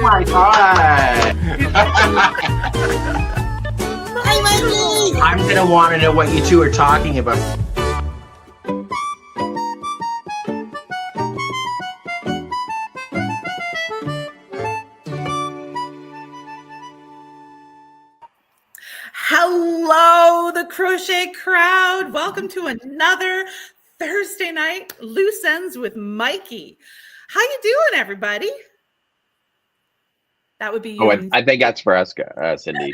my god! Hi, Mikey! I'm gonna want to know what you two are talking about. Hello, the crochet crowd. Welcome to another Thursday night Loose Ends with Mikey. How you doing, everybody? That would be you. Oh, I think that's for us, Cindy.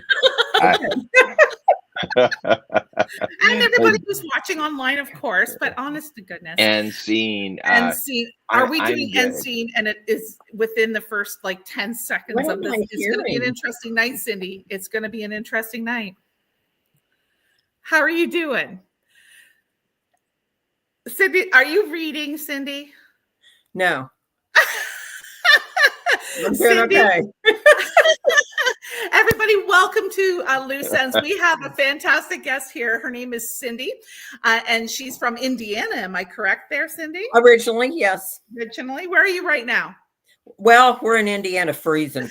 And everybody who's watching online, of course, but honest to goodness. And scene. Are we doing end scene? And it is within the first like 10 seconds of this. It's going to be an interesting night, Cindy. It's going to be an interesting night. How are you doing? Cindy, are you reading, Cindy? No. I'm doing okay. Everybody, welcome to Loose Ends. We have a fantastic guest here. Her name is Cindy, and she's from Indiana. Am I correct there, Cindy? Originally, yes. Originally. Where are you right now? Well, we're in Indiana freezing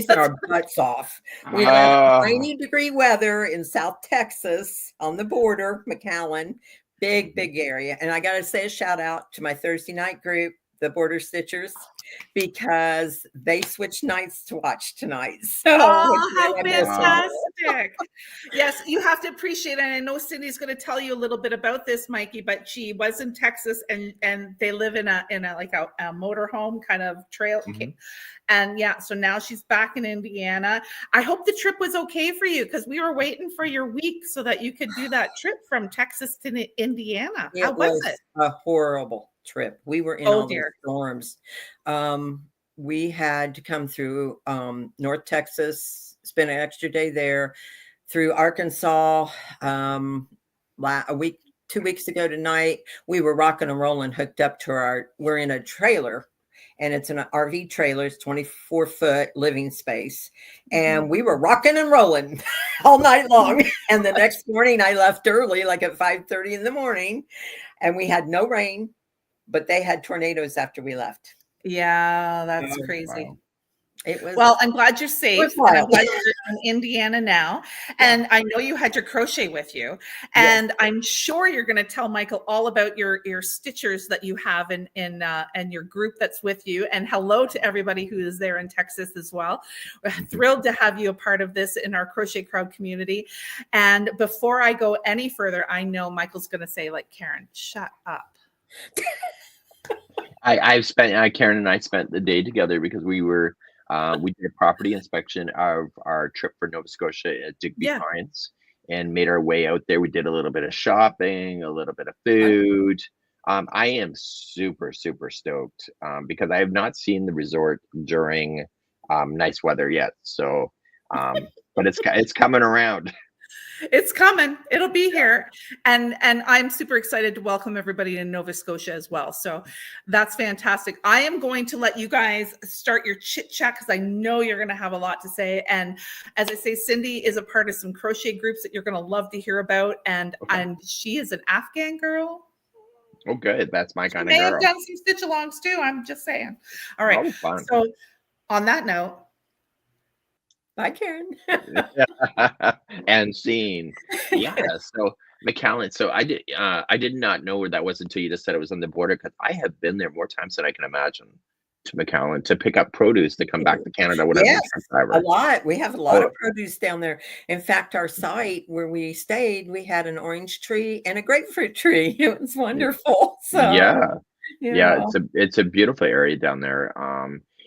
our butts off. We have 90-degree weather in South Texas on the border, McAllen. Big area. And I got to say a shout out to my Thursday night group, the Border Stitchers, because they switched nights to watch tonight. So, how fantastic. Yes, you have to appreciate it. And I know Cindy's going to tell you a little bit about this, Mikey, but she was in Texas and they live in a motorhome kind of trail. Mm-hmm. And yeah, so now she's back in Indiana. I hope the trip was okay for you because we were waiting for your week so that you could do that trip from Texas to Indiana. How was it? A horrible trip. We were in all the storms. We had to come through North Texas, spend an extra day there, through Arkansas. 2 weeks ago tonight, we were rocking and rolling, hooked up to we're in a trailer, and it's an RV trailer. It's 24-foot living space, and we were rocking and rolling all night long. And the next morning, I left early, like at 5:30 in the morning, and we had no rain. But they had tornadoes after we left. Yeah, that's crazy. Wow. It was. Well, I'm glad you're safe. And I'm glad you're in Indiana now. And I know you had your crochet with you. And I'm sure you're going to tell Michael all about your stitchers that you have and your group that's with you. And hello to everybody who is there in Texas as well. We're thrilled to have you a part of this in our Crochet Crowd community. And before I go any further, I know Michael's going to say, like, Karen, shut up. Karen and I spent the day together because we did a property inspection of our trip for Nova Scotia at Digby Pines and made our way out there. We did a little bit of shopping, a little bit of food. I am super, super stoked because I have not seen the resort during nice weather yet. So, but it's coming around. It's coming. It'll be here. And I'm super excited to welcome everybody in Nova Scotia as well. So that's fantastic. I am going to let you guys start your chit chat because I know you're going to have a lot to say. And as I say, Cindy is a part of some crochet groups that you're going to love to hear about. And she is an Afghan girl. Oh, good. That's my kind of girl. May have done some stitch alongs too. I'm just saying. All right. Oh, fun. So on that note, bye, Karen. And scene. Yeah. So McAllen. So I did not know where that was until you just said it was on the border, because I have been there more times than I can imagine to McAllen to pick up produce to come back to Canada. Whatever. Yes, a lot. We have a lot of produce down there. In fact, our site where we stayed, we had an orange tree and a grapefruit tree. It was wonderful. So it's a beautiful area down there.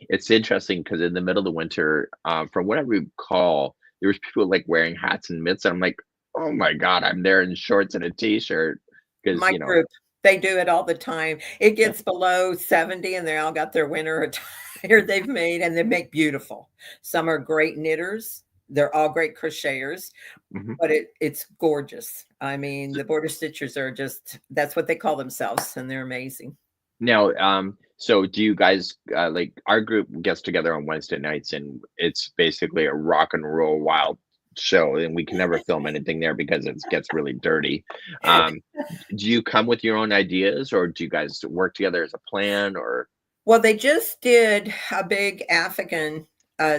It's interesting because in the middle of the winter, from what I recall, there was people like wearing hats and mitts. And I'm like, oh my God, I'm there in shorts and a t-shirt. Because group, they do it all the time. It gets below 70 and they all got their winter attire they've made, and they make beautiful. Some are great knitters. They're all great crocheters, but it's gorgeous. I mean, the Border Stitchers are that's what they call themselves, and they're amazing. Now, so do you guys like our group gets together on Wednesday nights, and it's basically a rock and roll wild show, and we can never film anything there because it gets really dirty. Do you come with your own ideas, or do you guys work together as a plan? Or well, they just did a big Afghan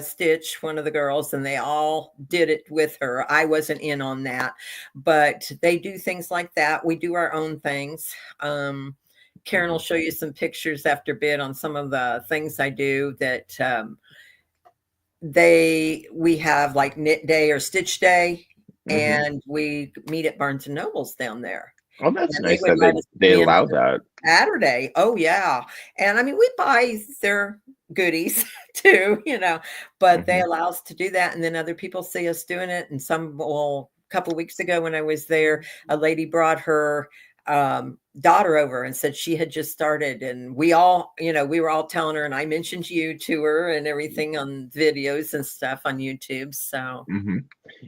Stitch, one of the girls, and they all did it with her. I wasn't in on that, but they do things like that. We do our own things. Karen will show you some pictures after bit on some of the things I do that we have like knit day or stitch day, and we meet at Barnes and Nobles down there. Oh, that's nice that they allow that. Saturday. Oh, yeah. And I mean, we buy their goodies too, but they allow us to do that. And then other people see us doing it. And a couple of weeks ago when I was there, a lady brought her daughter over and said she had just started, and we all, we were all telling her, and I mentioned you to her and everything on videos and stuff on YouTube. So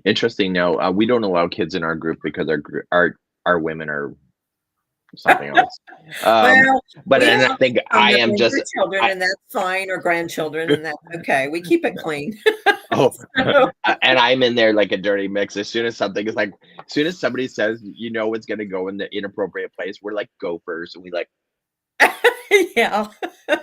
interesting. Now we don't allow kids in our group because our women are something else. But and I think I am just children, and that's fine, or grandchildren, and that's okay. We keep it clean. And I'm in there like a dirty mix. As soon as somebody says, it's going to go in the inappropriate place, we're like gophers, and we like, yeah.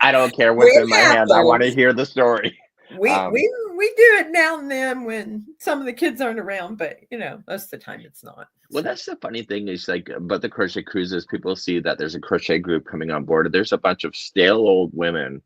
I don't care what's in my hand. I want to hear the story. We do it now and then when some of the kids aren't around, but most of the time it's not. Well, that's the funny thing is but the crochet cruises, people see that there's a crochet group coming on board. There's a bunch of stale old women.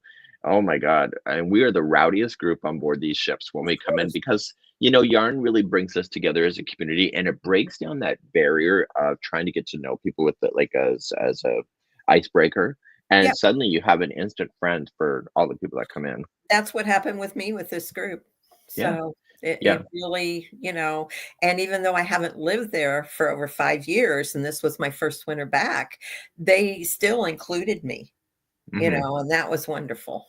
Oh my God. And we are the rowdiest group on board these ships when we come in, because, yarn really brings us together as a community, and it breaks down that barrier of trying to get to know people with it, like as a icebreaker. And suddenly you have an instant friend for all the people that come in. That's what happened with me with this group. So it really, and even though I haven't lived there for over 5 years, and this was my first winter back, they still included me, and that was wonderful.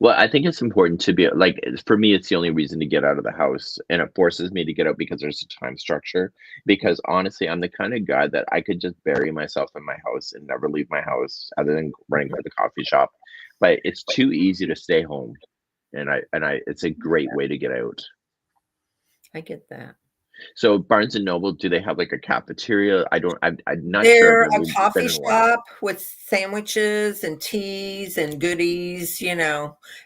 Well, I think it's important to be like, for me, it's the only reason to get out of the house, and it forces me to get out because there's a time structure. Because honestly, I'm the kind of guy that I could just bury myself in my house and never leave my house other than running by the coffee shop. But it's too easy to stay home, and it's a great way to get out. I get that. So Barnes and Noble, do they have like a cafeteria? I'm not sure. They're a coffee shop with sandwiches and teas and goodies, it's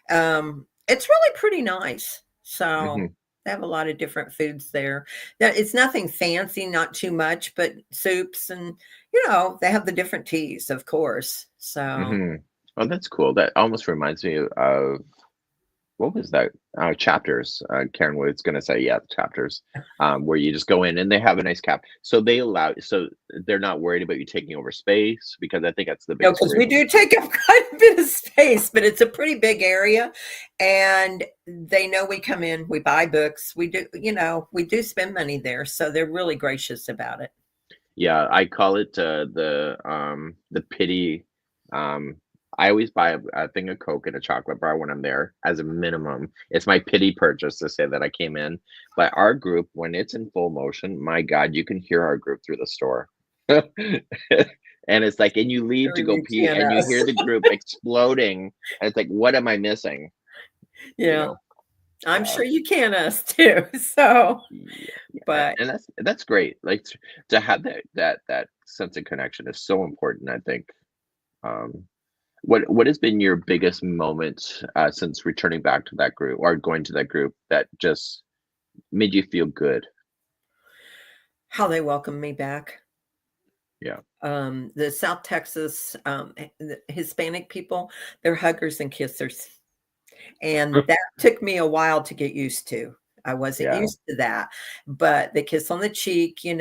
really pretty nice. So they have a lot of different foods there. It's nothing fancy, not too much, but soups, and they have the different teas, of course. So oh, that's cool. That almost reminds me of, what was that? Chapters. Karen was going to say, chapters, where you just go in and they have a nice cap. So they're not worried about you taking over space, because I think that's the biggest. No, because we do take up quite a bit of space, but it's a pretty big area, and they know we come in, we buy books, we do, we do spend money there, so they're really gracious about it. Yeah, I call it the pity. I always buy a thing of Coke and a chocolate bar when I'm there as a minimum. It's my pity purchase to say that I came in. But our group, when it's in full motion, my God, you can hear our group through the store. And it's like, and you leave to go pee, and you hear the group exploding. And it's like, what am I missing? Yeah. I'm sure you can us too. So, but and that's great. Like, to have that sense of connection is so important, I think. What has been your biggest moment since returning back to that group, or going to that group, that just made you feel good? How they welcomed me back. Yeah. The South Texas the Hispanic people, they're huggers and kissers. And that took me a while to get used to. I wasn't used to that. But they kiss on the cheek, and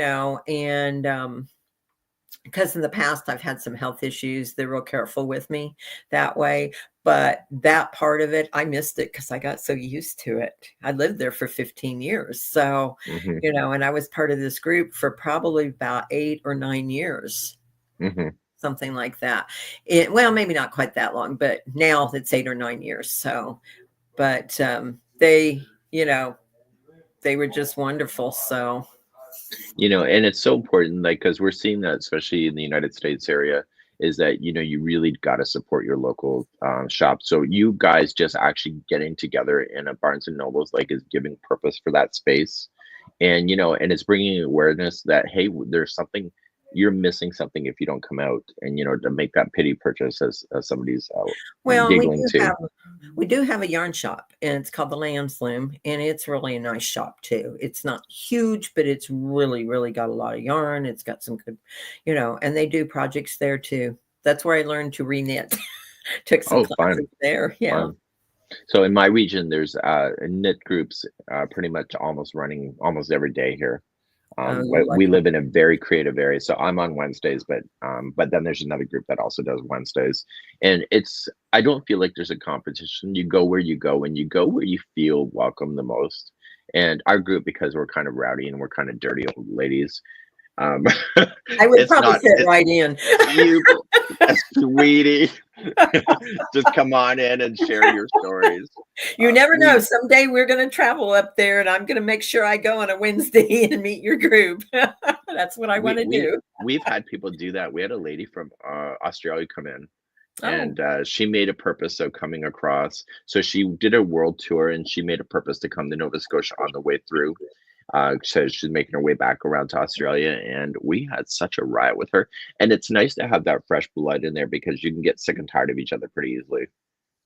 because in the past I've had some health issues, they're real careful with me that way. But that part of it, I missed it because I got so used to it. I lived there for 15 years. So, and I was part of this group for probably about 8 or 9 years, something like that. Well, maybe not quite that long, but now it's 8 or 9 years. So, but they were just wonderful. So. And it's so important, like, because we're seeing that, especially in the United States area, is that, you really got to support your local shop. So you guys just actually getting together in a Barnes and Nobles, like, is giving purpose for that space. And, and it's bringing awareness that, hey, there's something you're missing something if you don't come out and, to make that pity purchase as somebody's Well, giggling to. We do have a yarn shop, and it's called the Lamb's Loom, and it's really a nice shop too. It's not huge, but it's really, really got a lot of yarn. It's got some good, and they do projects there too. That's where I learned to re-knit. Took some classes there. Yeah. Fun. So in my region, there's knit groups pretty much almost running almost every day here. We live in a very creative area, so I'm on Wednesdays, but then there's another group that also does Wednesdays, and I don't feel like there's a competition. You go where you go, and you go where you feel welcome the most. And our group, because we're kind of rowdy and we're kind of dirty old ladies, I would probably fit right in. You, sweetie, just come on in and share your stories. You never know. Someday we're going to travel up there, and I'm going to make sure I go on a Wednesday and meet your group. That's what I want to do. We've had people do that. We had a lady from Australia come in, and she made a purpose of coming across. So she did a world tour, and she made a purpose to come to Nova Scotia on the way through. So she's making her way back around to Australia, and we had such a riot with her. And it's nice to have that fresh blood in there because you can get sick and tired of each other pretty easily.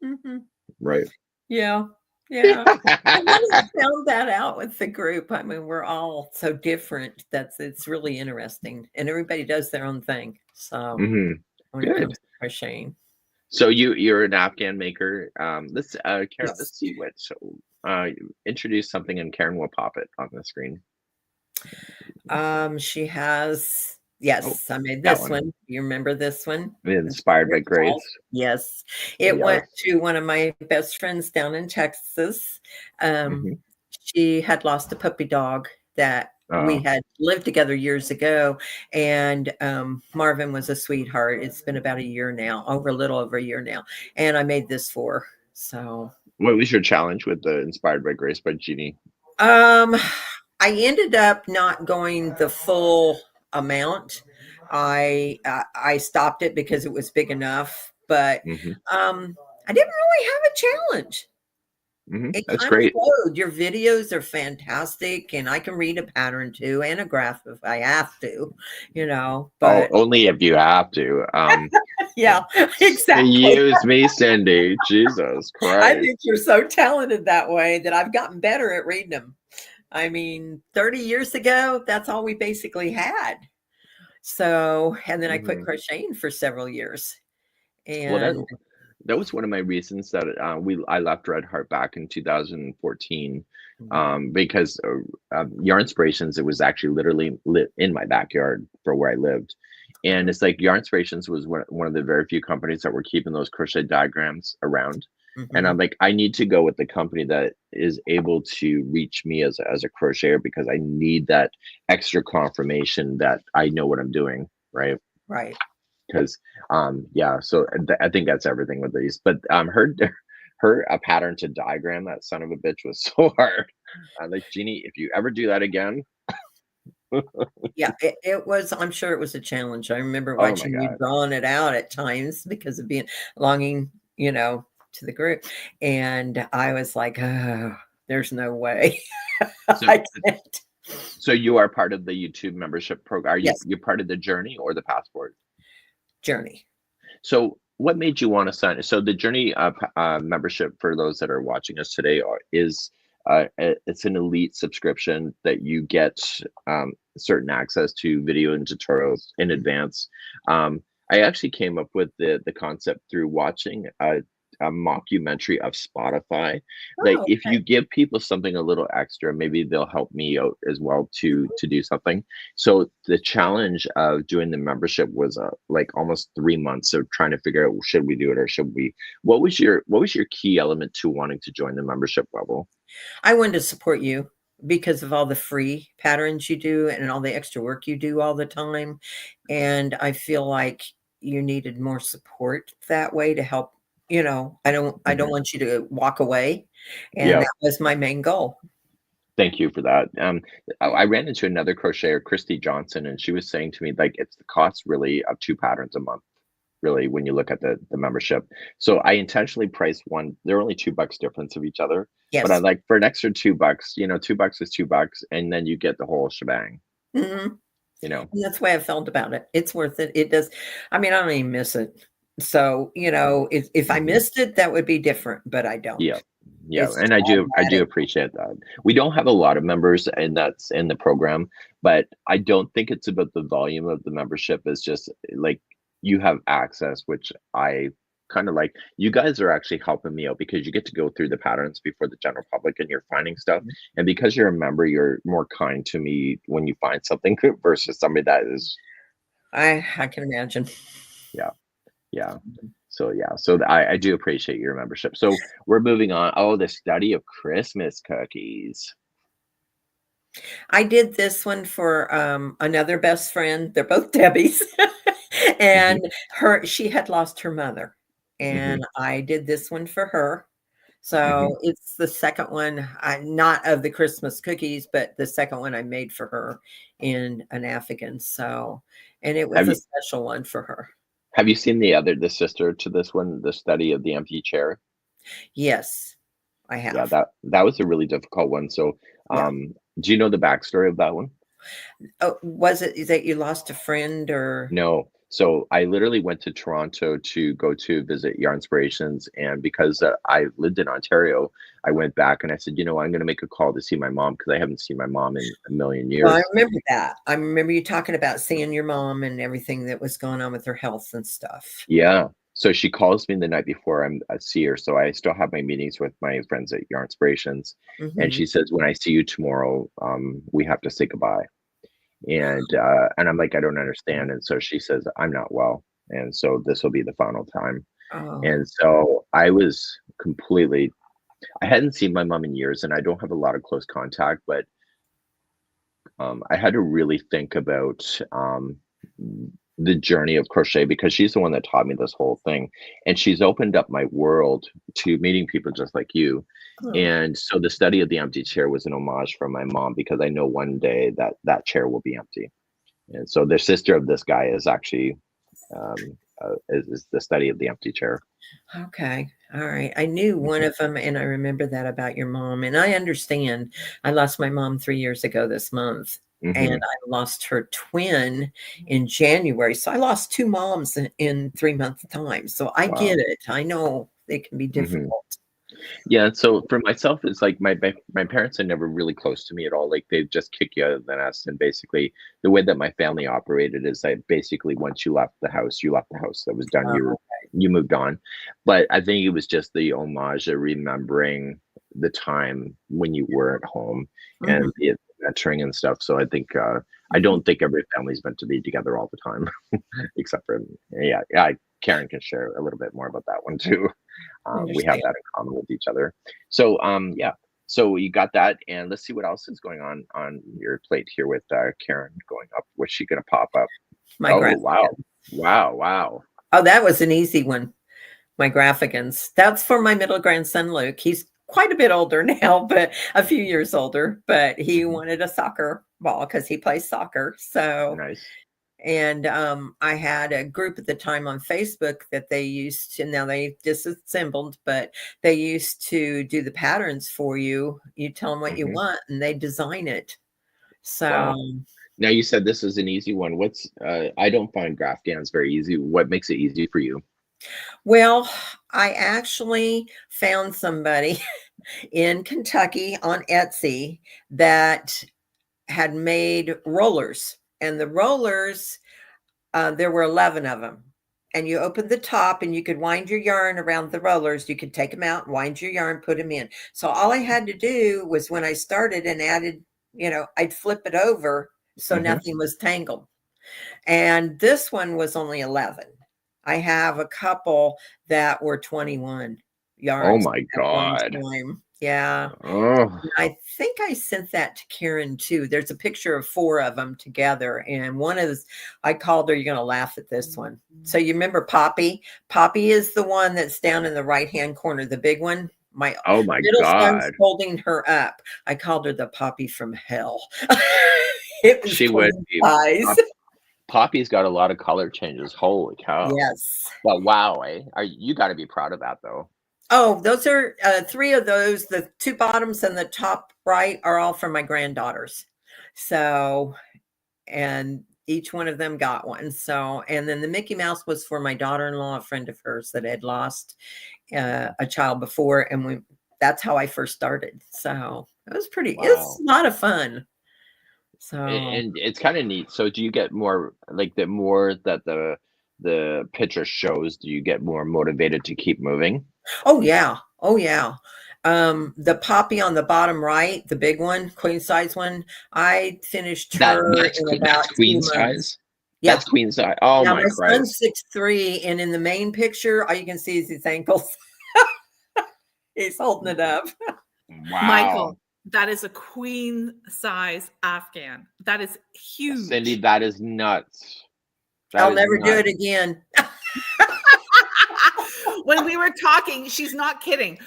Mm-hmm. Right. Yeah. Yeah. I found that out with the group. I mean, we're all so different. It's really interesting, and everybody does their own thing. So when it comes to crocheting. So you're an Afghan maker. Let's Karen, let's see what. So introduce something, and Karen will pop it on the screen. She has. Yes, I made this one. You remember this one? Inspired by Grace. Yes. It went to one of my best friends down in Texas. She had lost a puppy dog that we had lived together years ago. And Marvin was a sweetheart. It's been about a year now, a little over a year now. And I made this for her. So what was your challenge with the Inspired by Grace by Jeannie? I ended up not going the full amount. I stopped it because it was big enough, but I didn't really have a challenge. That's great. Your videos are fantastic, and I can read a pattern too and a graph if I have to, but only if you have to. Yeah, exactly. Use me, Cindy. Jesus Christ. I think you're so talented that way that I've gotten better at reading them. I mean, 30 years ago, that's all we basically had. So, and then I quit crocheting for several years. And that was one of my reasons that I left Red Heart back in 2014 because Yarn Inspirations, it was actually literally lit in my backyard for where I lived. And it's like Yarn Inspirations was one of the very few companies that were keeping those crochet diagrams around. And I'm like, I need to go with the company that is able to reach me as a crocheter, because I need that extra confirmation that I know what I'm doing. Right. Because so I think that's everything with these. But her a pattern to diagram, that son of a bitch, was so hard. I'm like, Jeannie, if you ever do that again. Yeah, it was. I'm sure it was a challenge. I remember watching you drawing it out at times because of belonging, to the group, and I was like, oh, there's no way. I can't. So you are part of the YouTube membership program. Are you part of the Journey or the Passport? Journey. So what made you want to sign? So the Journey membership, for those that are watching us today, is it's an elite subscription that you get certain access to video and tutorials in advance. I actually came up with the concept through watching a mockumentary of Spotify. If you give people something a little extra, maybe they'll help me out as well to do something. So the challenge of doing the membership was almost 3 months of trying to figure out, should we do it or should we? What was your key element to wanting to join the membership level? I wanted to support you because of all the free patterns you do and all the extra work you do all the time, and I feel like you needed more support that way to help. I don't want you to walk away. And that was my main goal. Thank you for that. I ran into another crocheter, Christy Johnson, and she was saying to me, it's the cost really of 2 patterns a month, really, when you look at the membership. So I intentionally priced one. They're only $2 difference of each other. Yes. But I like, for an extra $2, $2 is $2, and then you get the whole shebang. Mm-hmm. you know. And that's the way I felt about it. It's worth it. It does. I mean, I don't even miss it. So, you know, if I missed it, that would be different, but I don't. Yeah. Yeah, It's and I do appreciate that. We don't have a lot of members, and that's in the program, but I don't think it's about the volume of the membership. It's just like you have access, which I kind of like. You guys are actually helping me out because you get to go through the patterns before the general public, and you're finding stuff. And because you're a member, you're more kind to me when you find something versus somebody that is. I can imagine. Yeah. Yeah. So yeah, so I do appreciate your membership. So we're moving on. Oh, the study of Christmas cookies. I did this one for another best friend. They're both Debbie's. And she had lost her mother. And I did this one for her. So it's the second one, not of the Christmas cookies, but the second one I made for her in an Afghan. So, and it was a special one for her. Have you seen the sister to this one, the study of the empty chair? Yes, I have. Yeah, that was a really difficult one. So, do you know the backstory of that one? Oh, was it that you lost a friend or? No. So I literally went to Toronto to go to visit Yarnspirations, and because I lived in Ontario, I went back and I said, I'm going to make a call to see my mom because I haven't seen my mom in a million years. Well, I remember that. I remember you talking about seeing your mom and everything that was going on with her health and stuff. Yeah. So she calls me the night before I see her. So I still have my meetings with my friends at Yarnspirations, and she says, when I see you tomorrow, we have to say goodbye. And I'm like, I don't understand. And so she says, I'm not well. And so this will be the final time. Oh. And so I was I hadn't seen my mom in years, and I don't have a lot of close contact, but I had to really think about the journey of crochet because she's the one that taught me this whole thing. And she's opened up my world to meeting people just like you. And so the study of the empty chair was an homage from my mom because I know one day that chair will be empty. And so the sister of this guy is actually is the study of the empty chair. Okay. All right. I knew one of them, and I remember that about your mom. And I understand. I lost my mom 3 years ago this month, and I lost her twin in January. So I lost 2 moms in 3 months time. So I get it. I know it can be difficult. Yeah, so for myself, it's like my parents are never really close to me at all. Like they just kick you out of the nest, and basically the way that my family operated is that basically once you left the house, you left the house. That was done. You moved on. But I think it was just the homage of remembering the time when you were at home and the mentoring and stuff. So I think I don't think every family's meant to be together all the time, except for Karen can share a little bit more about that one too. We have that in common with each other. So so you got that, and let's see what else is going on your plate here with Karen going up. What's she gonna pop up? Wow. Oh, that was an easy one. My Graphghans. That's for my middle grandson Luke. He's quite a bit older now, but a few years older. But he wanted a soccer ball because he plays soccer. So nice. And I had a group at the time on Facebook that they used to, now they disassembled, but they used to do the patterns for you. You tell them what you want and they design it. So now you said this is an easy one. What's I don't find Graphghans very easy. What makes it easy for you? Well, I actually found somebody in Kentucky on Etsy that had made rollers. And the rollers, there were 11 of them. And you opened the top and you could wind your yarn around the rollers. You could take them out, wind your yarn, put them in. So all I had to do was when I started and added, I'd flip it over so nothing was tangled. And this one was only 11. I have a couple that were 21 yards. Oh my God. Yeah. Oh. I think I sent that to Karen too. There's a picture of 4 of them together. And one is, I called her, you're going to laugh at this one. So you remember Poppy? Poppy is the one that's down in the right-hand corner, the big one. My middle son's holding her up. I called her the Poppy from hell. It was she would be. Poppy's got a lot of color changes. Holy cow. Yes. Well, wow. You got to be proud of that though. Oh, those are 3 of those. The 2 bottoms and the top right are all from my granddaughters. So, and each one of them got one. So, and then the Mickey Mouse was for my daughter-in-law, a friend of hers that had lost a child before. And that's how I first started. So it was pretty, it's a lot of fun. So, and it's kind of neat. So do you get more, like, the more that the picture shows, do you get more motivated to keep moving? Oh yeah. Oh yeah. The poppy on the bottom right, the big one, queen size one, I finished her in about queen 2 months. size. Yeah. That's queen size. Oh now, my my Christ. son's 6'3", and in the main picture, all you can see is his ankles. He's holding it up. Wow. Michael, that is a queen size Afghan. That is huge. Cindy, that is nuts. I'll never do it again. When we were talking, she's not kidding.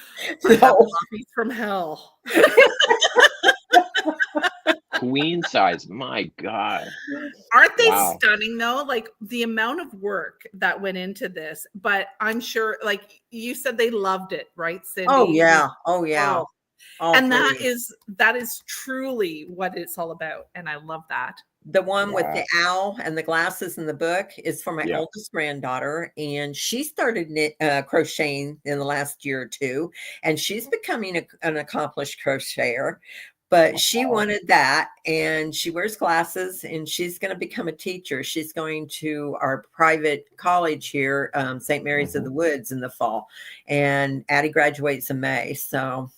I have copies from hell. Queen size. My God. Aren't they stunning though? Like the amount of work that went into this, but I'm sure, like you said, they loved it, right, Cindy? Oh yeah. Oh yeah. Oh. And that is truly what it's all about. And I love that. The one with the owl and the glasses in the book is for my oldest granddaughter, and she started crocheting in the last year or two, and she's becoming an accomplished crocheter. But she wanted that, and she wears glasses, and she's going to become a teacher. She's going to our private college here, St. Mary's of the Woods, in the fall, and Addie graduates in May. So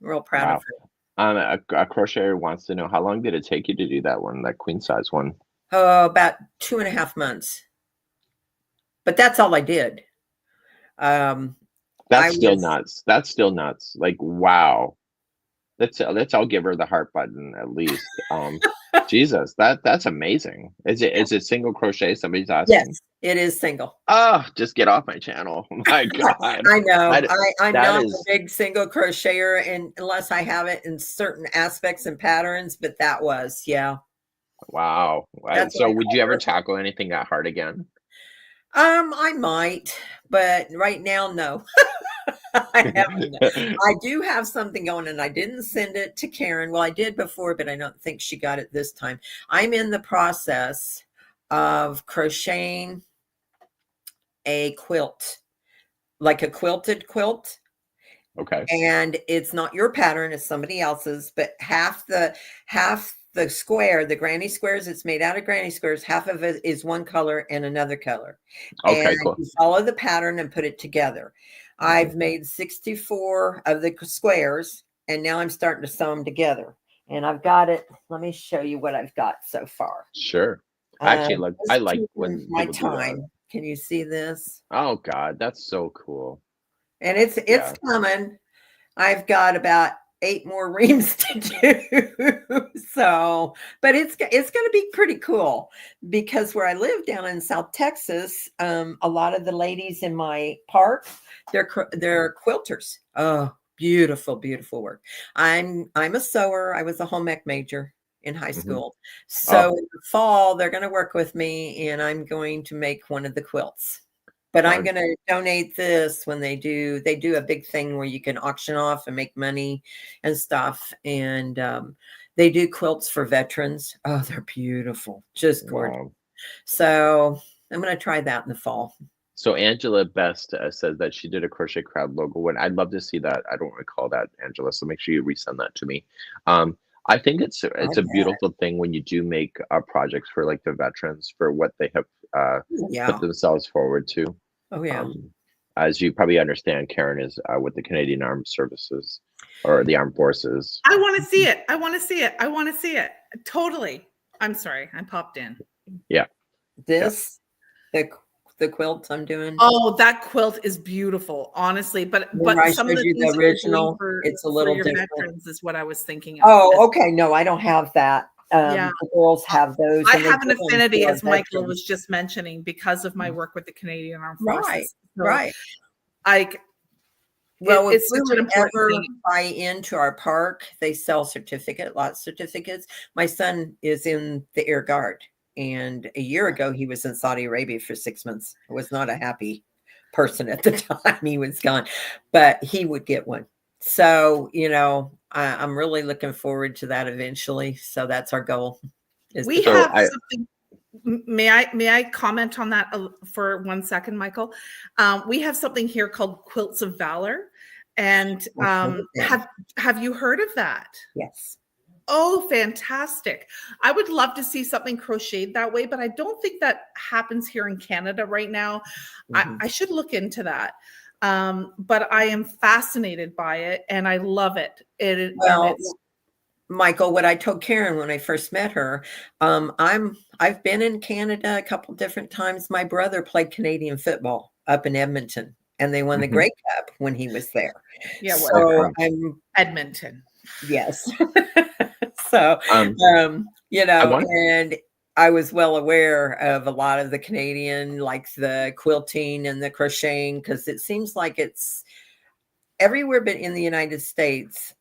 I'm real proud of her. A crocheter wants to know, how long did it take you to do that one, that queen size one? About 2.5 months. But that's all I did. That's still nuts. That's still nuts. Like, wow. Let's all give her the heart button at least. Jesus, that's amazing. Is it single crochet? Somebody's asking. Yes, it is single. Oh, just get off my channel. My God. I know. I'm not a big single crocheter, and unless I have it in certain aspects and patterns, but that was, Wow. So would you ever tackle anything that hard again? I might, but right now, no. I haven't. I do have something going, and I didn't send it to Karen. Well, I did before, but I don't think she got it this time. I'm in the process of crocheting a quilt, like a quilted quilt. Okay. And it's not your pattern, it's somebody else's, but half the square, the granny squares, it's made out of granny squares, half of it is one color and another color. Okay, and cool. You follow the pattern and put it together. I've made 64 of the squares, and now I'm starting to sew them together. And I've got it. Let me show you what I've got so far. Sure. Actually, I like when my time. Can you see this? Oh God, that's so cool. And it's coming. I've got about 8 more reams to do. So, but it's going to be pretty cool, because where I live down in South Texas, a lot of the ladies in my park, they're quilters. Oh, beautiful, beautiful work. I'm a sewer. I was a home ec major in high school. So in the fall, they're going to work with me, and I'm going to make one of the quilts. But I'm going to donate this when they do a big thing where you can auction off and make money and stuff. And they do quilts for veterans. Oh, they're beautiful. Just gorgeous. Wow. So I'm going to try that in the fall. So Angela Best says that she did a Crochet Crowd logo, and I'd love to see that. I don't recall that, Angela. So make sure you resend that to me. I think it's a beautiful thing when you do make projects for like the veterans, for what they have put themselves forward to. Oh yeah. As you probably understand, Karen is with the Canadian Armed Services, or the Armed Forces. I want to see it. I want to see it. I want to see it. Totally. I'm sorry. I popped in. Yeah. This, the quilt I'm doing. Oh, that quilt is beautiful, honestly. But some of the original, it's a little different. Veterans is what I was thinking of. Oh, okay. No, I don't have that. The girls have those. I have an affinity, as Michael was just mentioning, because of my work with the Canadian Armed Forces. Right. Well, it's such an important thing. Buy into our park, they sell lots of certificates. My son is in the Air Guard, and a year ago he was in Saudi Arabia for 6 months. I was not a happy person at the time he was gone, but he would get one. So, I'm really looking forward to that eventually. So that's our goal. We have something. May I comment on that for 1 second, Michael? We have something here called Quilts of Valor, and have you heard of that? Yes. Oh, fantastic. I would love to see something crocheted that way, but I don't think that happens here in Canada right now. I should look into that. But I am fascinated by it and I love it. Michael, what I told Karen when I first met her, I've been in Canada a couple different times. My brother played Canadian football up in Edmonton, and they won the Grey Cup when he was there. Yeah, so I'm Edmonton. Yes. So, and I was well aware of a lot of the Canadian, like the quilting and the crocheting, because it seems like it's everywhere but in the United States.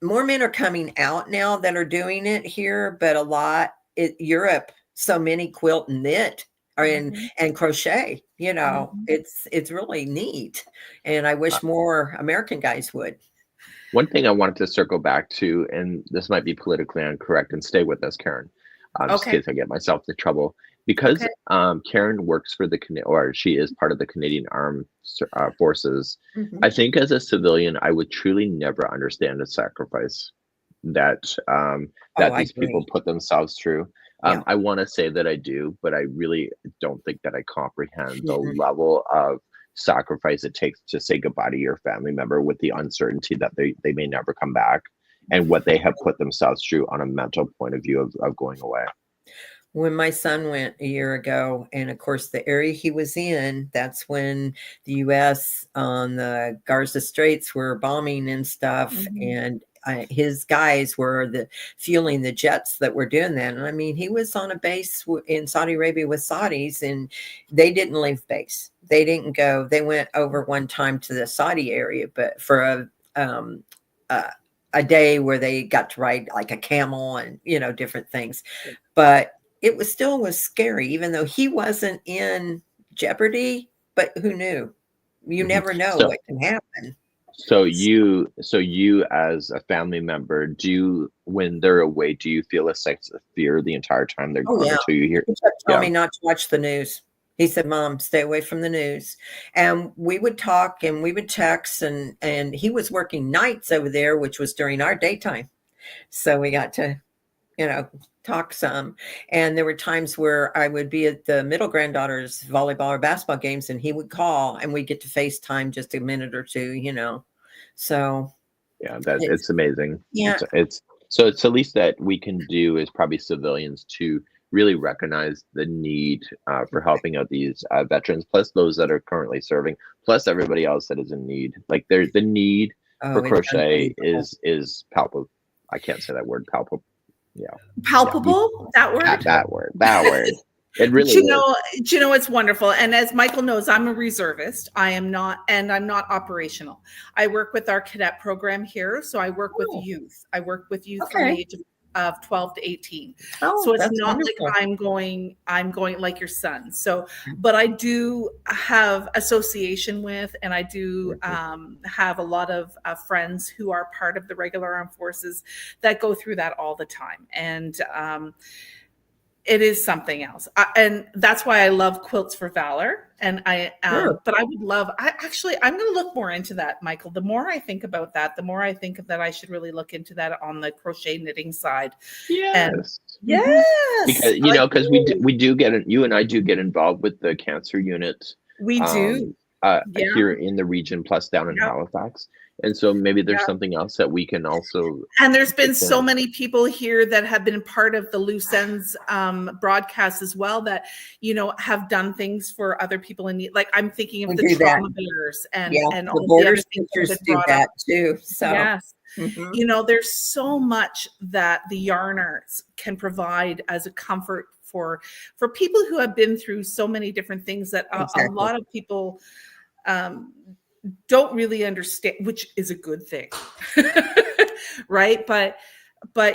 More men are coming out now that are doing it here, but a lot in Europe, so many quilt and knit and crochet, it's really neat. And I wish more American guys would. One thing I wanted to circle back to, and this might be politically incorrect, and stay with us, Karen, just in case I get myself into trouble, because Karen works for she is part of the Canadian Armed Forces. I think as a civilian, I would truly never understand the sacrifice that these people put themselves through. I want to say that I do, but I really don't think that I comprehend the level of sacrifice it takes to say goodbye to your family member with the uncertainty that they may never come back, and what they have put themselves through on a mental point of view of going away. When my son went a year ago, and of course the area he was in, that's when the U.S. on the Gaza Straits were bombing and stuff, and his guys were fueling the jets that were doing that. And I mean, he was on a base in Saudi Arabia with Saudis, and they didn't leave base. They didn't go. They went over one time to the Saudi area, but for a day where they got to ride like a camel and different things. But it was scary, even though he wasn't in jeopardy. But who knew? You never know what can happen. So you as a family member, when they're away, do you feel a sense of fear the entire time they're gone until you hear? He kept telling me not to watch the news. He said, "Mom, stay away from the news." And we would talk and we would text, and he was working nights over there, which was during our daytime. So we got to, talk some. And there were times where I would be at the middle granddaughter's volleyball or basketball games, and he would call, and we'd get to FaceTime just a minute or two, So yeah, it's amazing. Yeah. It's at least that we can do as probably civilians to really recognize the need for helping out these veterans, plus those that are currently serving, plus everybody else that is in need. Like the need for crochet is palpable. I can't say that word, palpable. Yeah. Palpable? That word? That word. It really is. It's wonderful. And as Michael knows, I'm a reservist. I'm not operational. I work with our cadet program here. So I work with youth. I work with youth from the age of 12 to 18. So it's not wonderful. Like I'm going like your son. So, but I do have association with, and I do have a lot of friends who are part of the regular armed forces that go through that all the time. And, it is something else. And that's why I love Quilts for Valor. And but I would love, I'm going to look more into that, Michael. The more I think about that, the more I think that I should really look into that on the crochet knitting side. Yes. Yes. Because, because we do get, you and I do get involved with the cancer unit. We do. Here in the region, plus down in Halifax. And so maybe there's something else that we can also. And there's been so many people here that have been part of the Loose Ends broadcast as well that, have done things for other people in need. Like I'm thinking of the trauma bears and all the border the teachers do that too. So yes. There's so much that the yarn arts can provide as a comfort for people who have been through so many different things that a lot of people don't really understand, which is a good thing. Right. But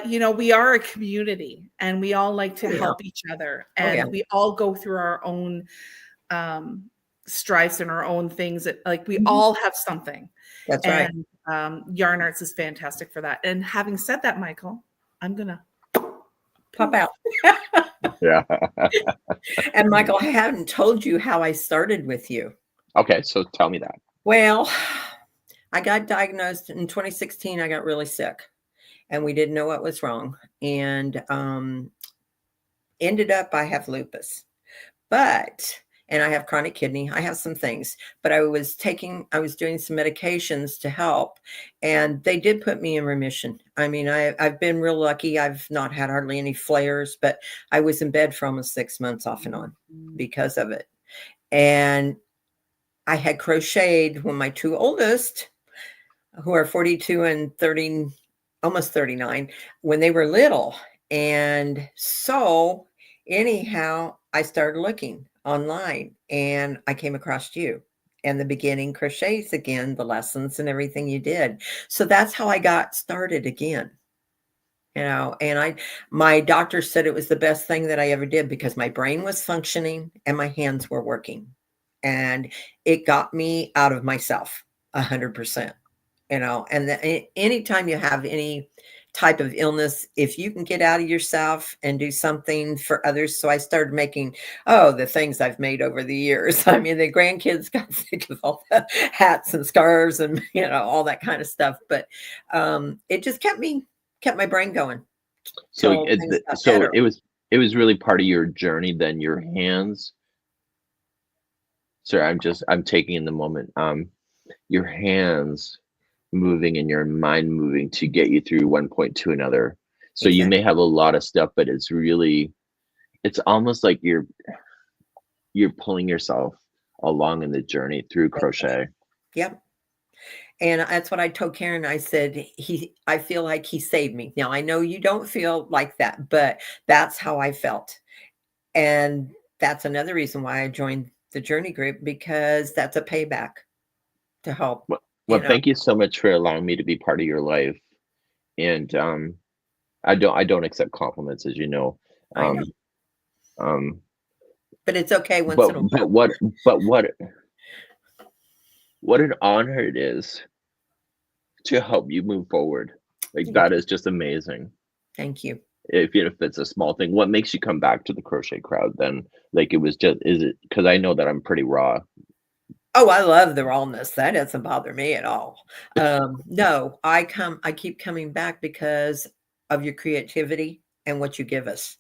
we are a community and we all like to help each other, and we all go through our own strives and our own things that we all have something. That's right. Yarn Arts is fantastic for that. And having said that, Michael, I'm going to pop out. Yeah. And Michael, I haven't told you how I started with you. Okay, so tell me that. Well, I got diagnosed in 2016. I got really sick and we didn't know what was wrong. And ended up, I have lupus, and I have chronic kidney. I have some things, but I was doing some medications to help, and they did put me in remission. I mean, I've been real lucky. I've not had hardly any flares, but I was in bed for almost 6 months off and on because of it. And I had crocheted when my two oldest, who are 42 and 30, almost 39, when they were little. And so anyhow, I started looking online and I came across you and the beginning crochets again, the lessons and everything you did. So that's how I got started again. And my doctor said it was the best thing that I ever did because my brain was functioning and my hands were working. And it got me out of myself 100%, and anytime you have any type of illness, if you can get out of yourself and do something for others. So I started making, the things I've made over the years. I mean, the grandkids got sick of all the hats and scarves and, all that kind of stuff. But it just kept my brain going. So it was really part of your journey then, your hands. Sorry, I'm taking in the moment. Your hands moving and your mind moving to get you through one point to another. So you may have a lot of stuff, but it's almost like you're pulling yourself along in the journey through crochet. Yep. And that's what I told Karen. I said, I feel like he saved me. Now I know you don't feel like that, but that's how I felt. And that's another reason why I joined the Journey group, because that's a payback to help. Well, thank you so much for allowing me to be part of your life. And I don't accept compliments, as you know. I know. But it's okay once in a while. But what an honor it is to help you move forward. Like, that is just amazing. Thank you. If it's a small thing, what makes you come back to the crochet crowd then? Like, is it because I know that I'm pretty raw? Oh, I love the rawness. That doesn't bother me at all. No, I keep coming back because of your creativity and what you give us.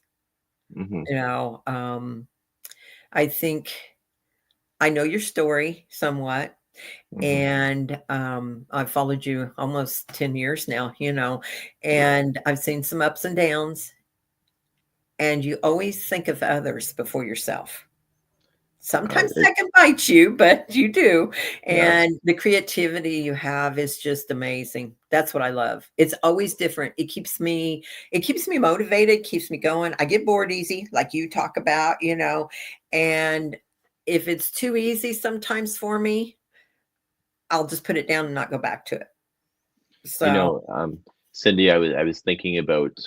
Mm-hmm. I think I know your story somewhat. Mm-hmm. And I've followed you almost 10 years now, and I've seen some ups and downs, and you always think of others before yourself. Sometimes that can bite you, but you do. And the creativity you have is just amazing. That's what I love. It's always different. It keeps me motivated, keeps me going. I get bored easy, like you talk about, and if it's too easy sometimes for me, I'll just put it down and not go back to it. So, Cindy, I was thinking about,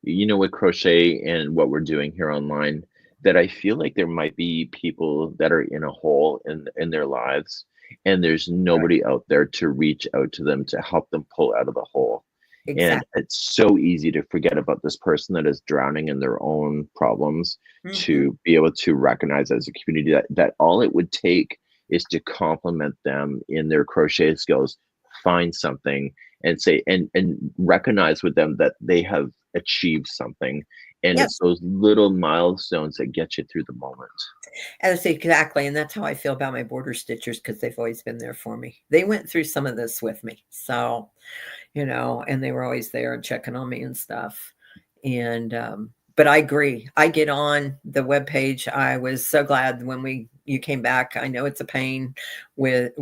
with crochet and what we're doing here online, that I feel like there might be people that are in a hole in their lives, and there's nobody out there to reach out to them to help them pull out of the hole. Exactly. And it's so easy to forget about this person that is drowning in their own problems, to be able to recognize as a community that all it would take is to compliment them in their crochet skills, find something and say, and recognize with them that they have achieved something. And it's those little milestones that get you through the moment. And that's exactly. And that's how I feel about my border stitchers, because they've always been there for me. They went through some of this with me. So, and they were always there and checking on me and stuff. And, but I agree. I get on the webpage. I was so glad when you came back. I know it's a pain with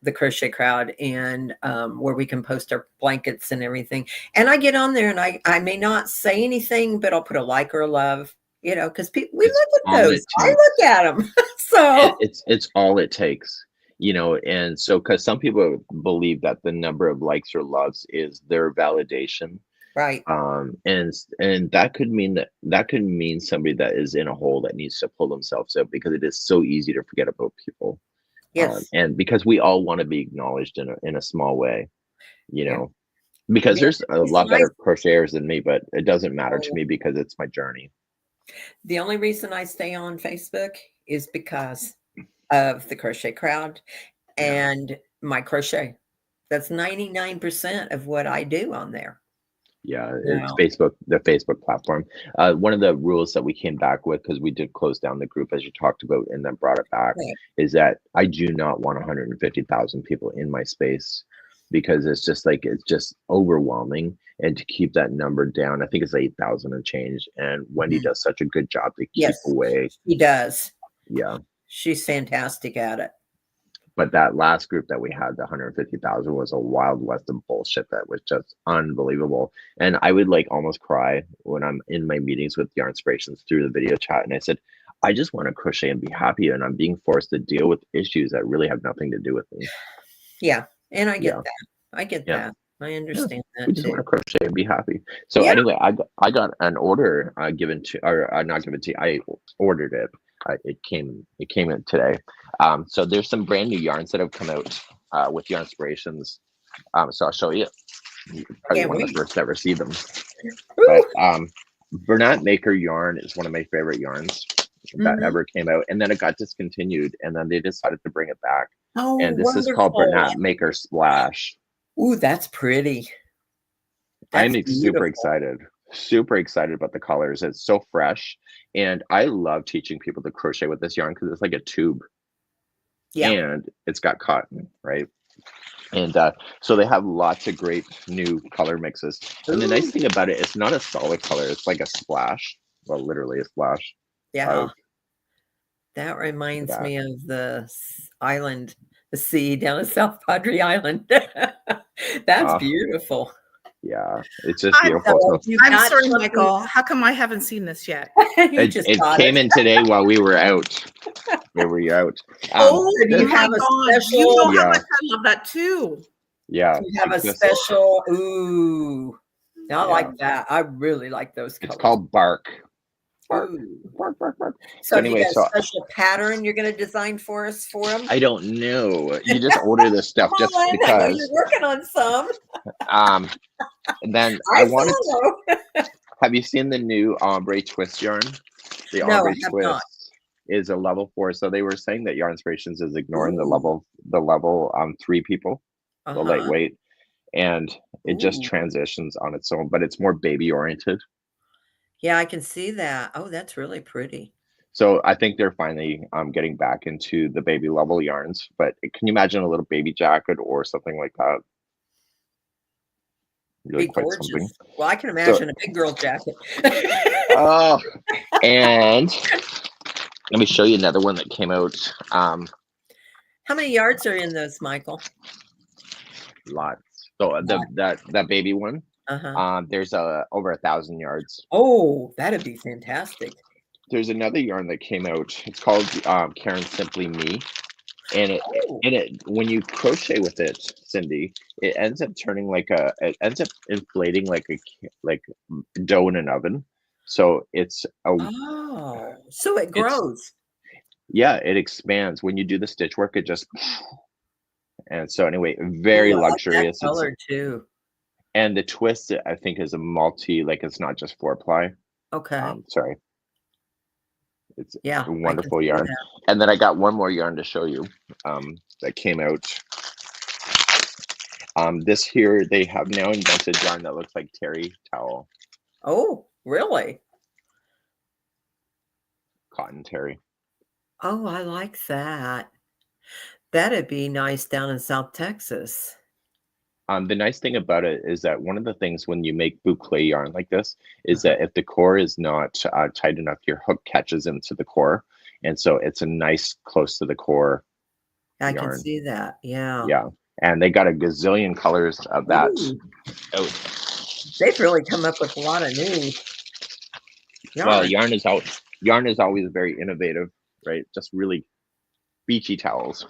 the crochet crowd, and where we can post our blankets and everything. And I get on there and I may not say anything, but I'll put a like or a love, because we look at those. I look at them. So it's all it takes, and so, because some people believe that the number of likes or loves is their validation. Right. And that could mean somebody that is in a hole that needs to pull themselves out, because it is so easy to forget about people. Yes. And because we all want to be acknowledged in a small way, because there's a lot reason better crocheters than me, but it doesn't matter to me because it's my journey. The only reason I stay on Facebook is because of the crochet crowd and my crochet. That's 99% of what I do on there. Yeah, it's Facebook, the Facebook platform. One of the rules that we came back with, because we did close down the group as you talked about and then brought it back, is that I do not want 150,000 people in my space, because it's just like, it's just overwhelming. And to keep that number down, I think it's 8,000 and change. And Wendy does such a good job to keep away. She does. Yeah. She's fantastic at it. But that last group that we had, the 150,000, was a wild west of bullshit that was just unbelievable. And I would like almost cry when I'm in my meetings with Yarn Inspirations through the video chat. And I said, I just want to crochet and be happy. And I'm being forced to deal with issues that really have nothing to do with me. Yeah. And I get that. I get that. I understand that. We just want to crochet and be happy. So anyway, I got an order given to, or not given to, I ordered it. It came in today. So there's some brand new yarns that have come out with Yarn Inspirations. So I'll show you. You probably one of the first to ever see them. But Bernat Maker yarn is one of my favorite yarns that ever came out, and then it got discontinued, and then they decided to bring it back. Oh, and this is called Bernat Maker Splash. Ooh, that's pretty. I'm super excited about the colors. It's so fresh, and I love teaching people to crochet with this yarn because it's like a tube, and it's got cotton, right? And so they have lots of great new color mixes. And the nice thing about it, it's not a solid color. It's like a splash. Well, literally a splash. Yeah. That reminds me of the island, the sea down at South Padre Island. That's beautiful. Yeah, it's just beautiful. I'm sorry, Michael. How come I haven't seen this yet? It came in today while we were out. We were out. You have a special. You know how much I love that too. Yeah. You have a special. Ooh, I like that. I really like those colors. It's called Bark. So anyway, you got a special pattern you're going to design for us for them? I don't know. You just order this stuff just because. I know you're working on some. And then I wanted to, have you seen the new ombre twist yarn? The ombre twist is a level 4. So they were saying that Yarn Inspirations is ignoring the level 3 people, the lightweight, and it just transitions on its own, but it's more baby oriented. Yeah, I can see that. Oh, that's really pretty. So I think they're finally getting back into the baby level yarns. But can you imagine a little baby jacket or something like that? Really be gorgeous. Something. Well, I can imagine a big girl jacket. And let me show you another one that came out. How many yards are in those, Michael? Lots. So that baby one. There's over 1,000 yards. Oh, that'd be fantastic. There's another yarn that came out. It's called Karen Simply Me, and it when you crochet with it, Cindy, it ends up turning it ends up inflating like dough in an oven. So it's so it grows. Yeah, it expands when you do the stitch work. It just and so anyway, very luxurious. I like that color too. And the twist, I think, is a multi, it's not just 4-ply. Okay. Sorry. It's a wonderful yarn. And then I got one more yarn to show you that came out. This here, they have now invented yarn that looks like terry towel. Oh, really? Cotton terry. Oh, I like that. That'd be nice down in South Texas. The nice thing about it is that one of the things when you make boucle yarn like this is that if the core is not tight enough, your hook catches into the core. And so it's a nice close to the core I can see that. Yeah. Yeah. And they got a gazillion colors of that out. They've really come up with a lot of new yarn. Well, yarn is always very innovative, right? Just really beachy towels.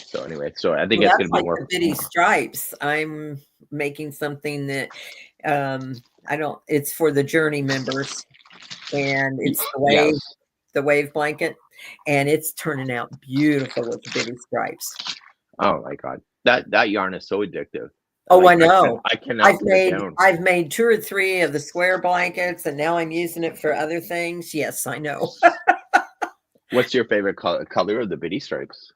So anyway, so I think it's going to be more bitty stripes. I'm making something that it's for the Journey members, and it's the wave blanket, and it's turning out beautiful with the bitty stripes. Oh my God. That yarn is so addictive. Oh, Like, I know. I cannot put it down. I've made 2 or 3 of the square blankets, and now I'm using it for other things. Yes, I know. What's your favorite color of the bitty stripes?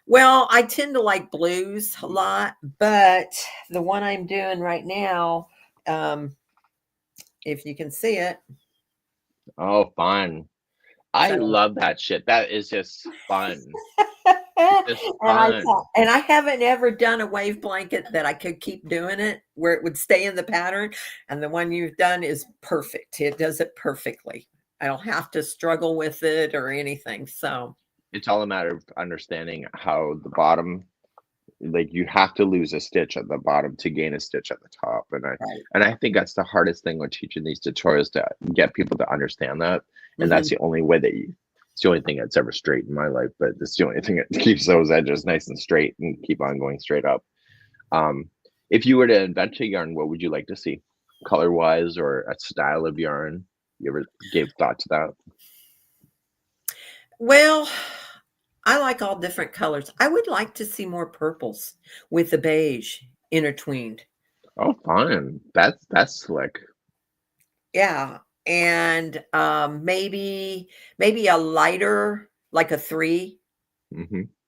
Well, I tend to like blues a lot, but the one I'm doing right now, if you can see it. Oh, fun. I love that shit. That is just fun. Just fun. And I haven't ever done a wave blanket that I could keep doing it where it would stay in the pattern. And the one you've done is perfect. It does it perfectly. I don't have to struggle with it or anything. So it's all a matter of understanding how the bottom, like you have to lose a stitch at the bottom to gain a stitch at the top. And I think that's the hardest thing with teaching these tutorials, to get people to understand that. And that's the only way that it's the only thing that's ever straight in my life, but it's the only thing that keeps those edges nice and straight and keep on going straight up. If you were to invent a yarn, what would you like to see color wise, or a style of yarn? You ever gave thought to that? Well, I like all different colors. I would like to see more purples with the beige intertwined. Oh, fun. That's slick. Yeah. And maybe a lighter, like a 3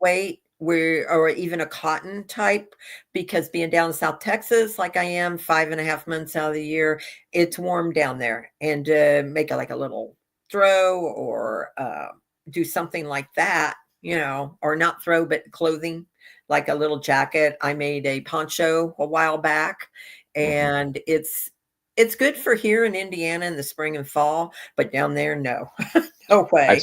weight, or even a cotton type, because being down in South Texas, like I am 5.5 months out of the year, it's warm down there. And make it like a little throw, or do something like that, or not throw, but clothing, like a little jacket. I made a poncho a while back, and it's good for here in Indiana in the spring and fall, but down there, no, no way.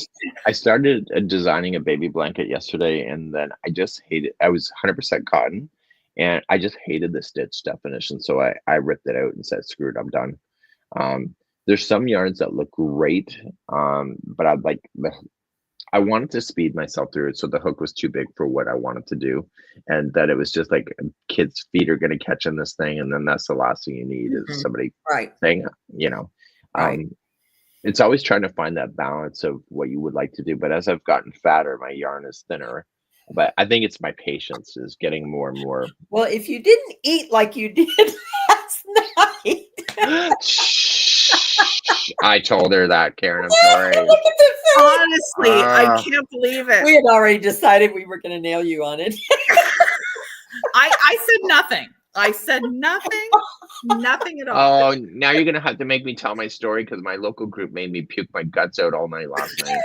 I started designing a baby blanket yesterday, and then I just hated, I was 100% cotton, and I just hated the stitch definition. So I ripped it out and said, screw it, I'm done. There's some yarns that look great, but I wanted to speed myself through it, so the hook was too big for what I wanted to do, and that it was just like kids' feet are going to catch in this thing, and then that's the last thing you need is somebody saying, it's always trying to find that balance of what you would like to do. But as I've gotten fatter, my yarn is thinner. But I think it's my patience is getting more and more. Well, if you didn't eat like you did last night. I told her that, Karen. I'm sorry. Honestly, I can't believe it. We had already decided we were going to nail you on it. I said nothing. I said nothing at all. Oh, now you're going to have to make me tell my story, because my local group made me puke my guts out all night last night.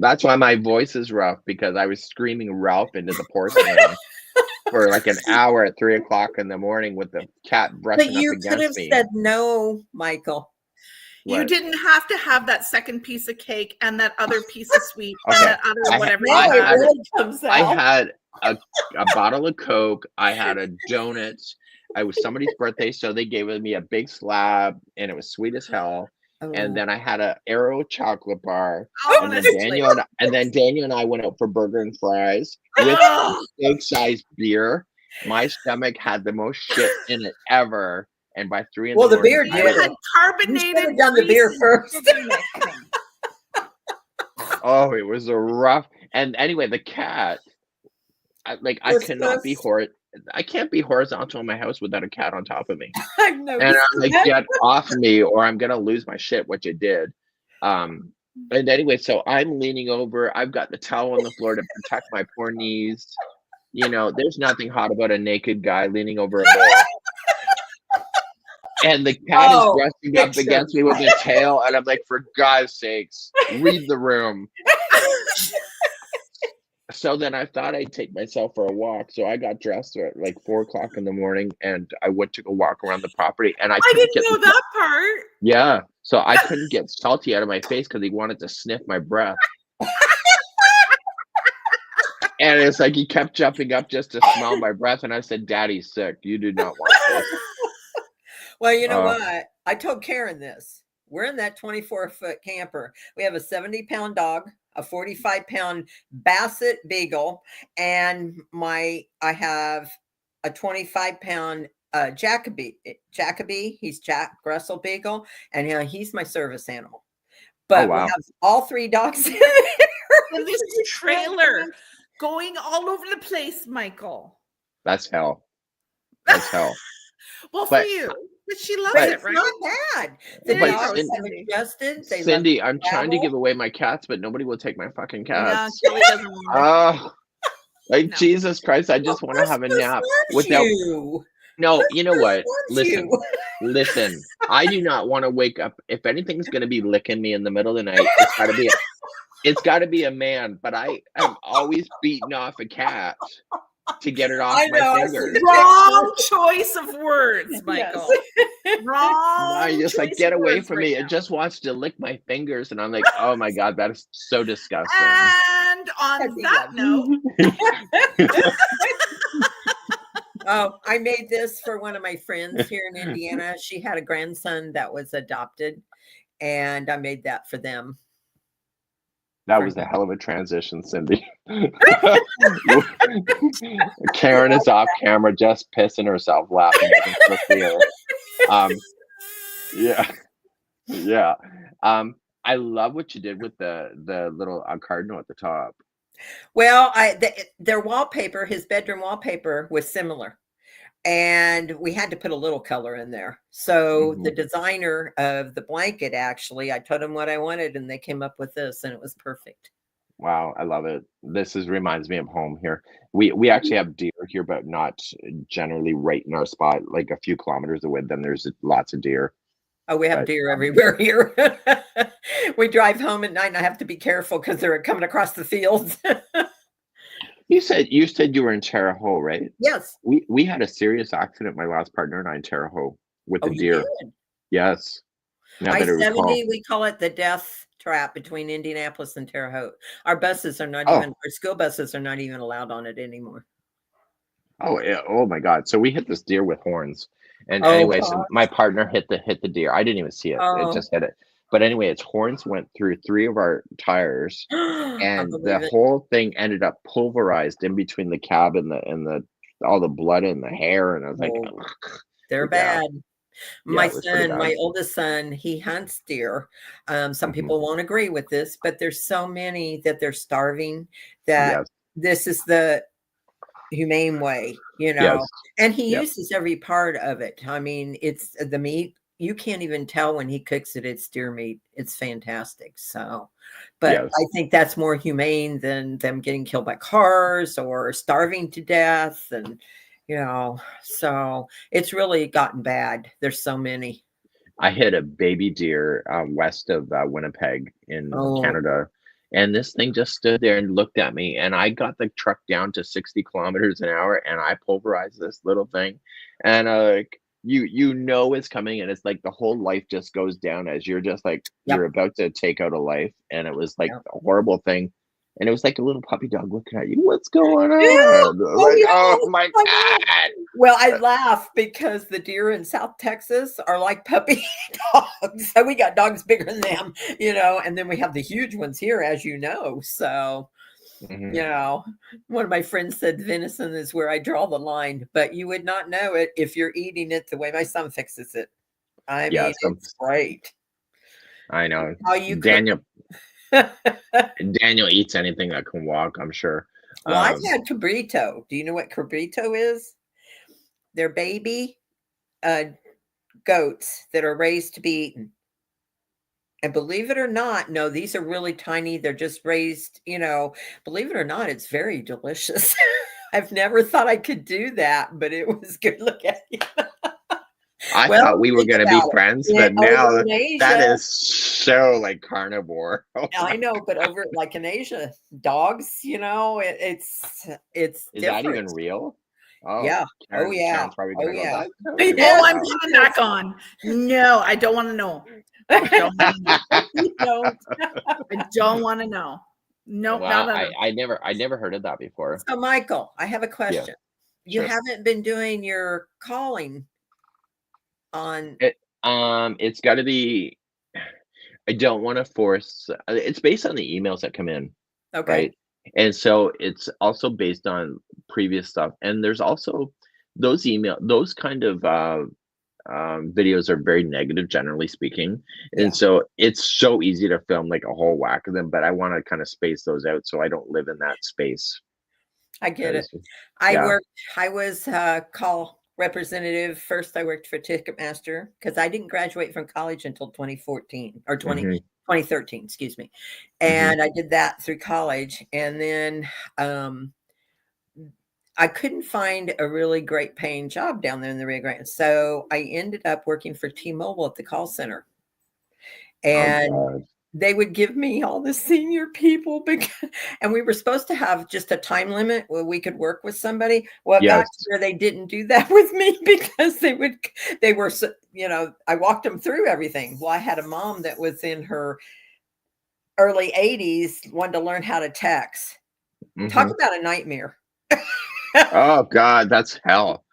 That's why my voice is rough, because I was screaming Ralph into the porcelain for like an hour at 3 o'clock in the morning with the cat brushing up against me. But you could have said no, Michael. You didn't have to have that second piece of cake and that other piece of sweet and that other whatever. I had a bottle of Coke. I had a donut. It was somebody's birthday, so they gave me a big slab, and it was sweet as hell. And then I had a Aero chocolate bar, and then Daniel and I went out for burger and fries with big size beer. My stomach had the most shit in it ever. And by 3 in the morning, beer had carbonated. Done the beer first. Oh, it was a rough. And anyway, the cat, I can't be horizontal in my house without a cat on top of me. And I'm like, get off me, or I'm gonna lose my shit, which it did. And anyway, so I'm leaning over. I've got the towel on the floor to protect my poor knees. There's nothing hot about a naked guy leaning over a bowl. And the cat is brushing up against me with his tail, and I'm like, for God's sakes, read the room. So then I thought I'd take myself for a walk. So I got dressed at like 4 o'clock in the morning, and I went to go walk around the property. And I didn't know that part. Yeah. So I couldn't get Salty out of my face because he wanted to sniff my breath. And it's like he kept jumping up just to smell my breath. And I said, Daddy's sick. You do not want this. Well, you know what? I told Karen this. We're in that 24-foot camper. We have a 70-pound dog, a 45-pound Basset Beagle, and I have a 25-pound Jacoby. He's Jack Russell Beagle, and he's my service animal. But we have all 3 dogs in there. And this trailer going all over the place, Michael. That's hell. That's hell. Well, for But- you, but she loves but it, It's right? not bad. The There you dogs go, have Cindy. adjusted. They love Cindy, I'm trying to travel. give away my cats, but nobody will take my fucking No, cats. Kelly doesn't want it. Oh, like No. Jesus Christ! I just want to have a Christmas nap loves without. you. No, you know what? Loves Listen, you. listen. I do not want to wake up. If anything's gonna be licking me in the middle of the night, it's got to be a man. But I am always beating off a cat to get it off I my know, I see fingers. the Wrong choice of words, Michael. Wrong. I just like choice get of away words from right me. now. It just wants to lick my fingers, and I'm like, oh my god, that is so disgusting. And on That'd be that lovely. note, Oh, I made this for one of my friends here in Indiana. She had a grandson that was adopted, and I made that for them. That was a hell of a transition, Cindy. Karen is off camera, just pissing herself, laughing at the yeah, yeah. I love what you did with the little cardinal at the top. Well, their wallpaper, his bedroom wallpaper, was similar, and we had to put a little color in there. So the designer of the blanket, actually, I told him what I wanted, and they came up with this, and it was perfect. Wow, I love it. This reminds me of home here. We actually have deer here, but not generally right in our spot. Like a few kilometers away, then there's lots of deer. Oh, we have deer everywhere here. We drive home at night, and I have to be careful because they're coming across the fields. You said you were in Terre Haute, right? Yes. We had a serious accident, my last partner and I, in Terre Haute with the deer. Did. Yes. Now that I recall. I-70, we call it the death trap between Indianapolis and Terre Haute. Our buses are not even, our school buses are not even allowed on it anymore. Oh, yeah. Oh my God. So we hit this deer with horns. And anyway, so my partner hit the deer. I didn't even see it. It just hit it. But anyway, its horns went through 3 of our tires, and the whole thing ended up pulverized in between the cab and the all the blood and the hair. And I was like, they're bad. My son, bad. my oldest son, he hunts deer. Some people won't agree with this, but there's so many that they're starving that this is the humane way, you know. And he uses every part of it. I mean, it's the meat. You can't even tell when he cooks it, it's deer meat. It's fantastic. So, but I think that's more humane than them getting killed by cars or starving to death. And, you know, so it's really gotten bad. There's so many. I hit a baby deer west of Winnipeg in Canada. And this thing just stood there and looked at me. And I got the truck down to 60 kilometers an hour and I pulverized this little thing. And like, you know it's coming, and it's like the whole life just goes down as you're just like you're about to take out a life. And it was like a horrible thing. And it was like a little puppy dog looking at you. What's going on? Oh my God. Well, I laugh because the deer in South Texas are like puppy dogs. So we got dogs bigger than them, you know, and then we have the huge ones here, as you know. So, you know, one of my friends said venison is where I draw the line, but you would not know it if you're eating it the way my son fixes it. I mean, it's great. I know. How you Daniel eats anything that can walk, I'm sure. Well, I've had cabrito. Do you know what cabrito is? They're baby goats that are raised to be eaten. And believe it or not, no, these are really tiny. They're just raised, you know, believe it or not, it's very delicious. I've never thought I could do that, but it was good. Look at you. I thought we were going to be friends, but now that is so like carnivore. I know, but over like in Asia, dogs, you know, it's Is different. that even real? Oh, yeah. Karen, oh, yeah. Karen's probably gonna go back. Oh, I'm coming back on. No, I don't want to know. I don't want to know. No, wow, I never heard of that before. So, Michael, I have a question. You haven't been doing your calling on it. It's got to be. I don't want to force. It's based on the emails that come in. Okay. Right. And so it's also based on previous stuff. And there's also those kind of videos are very negative, generally speaking. And so it's so easy to film like a whole whack of them, but I want to kind of space those out so I don't live in that space. I get That it. is- I was call representative. First, I worked for Ticketmaster because I didn't graduate from college until 2014 or 2013, excuse me. And I did that through college. And then I couldn't find a really great paying job down there in the Rio Grande. So I ended up working for T-Mobile at the call center. And they would give me all the senior people and we were supposed to have just a time limit where we could work with somebody. Well, it got to where they didn't do that with me because they were, I walked them through everything. Well, I had a mom that was in her early 80s, wanted to learn how to text. Talk about a nightmare. Oh God, that's hell.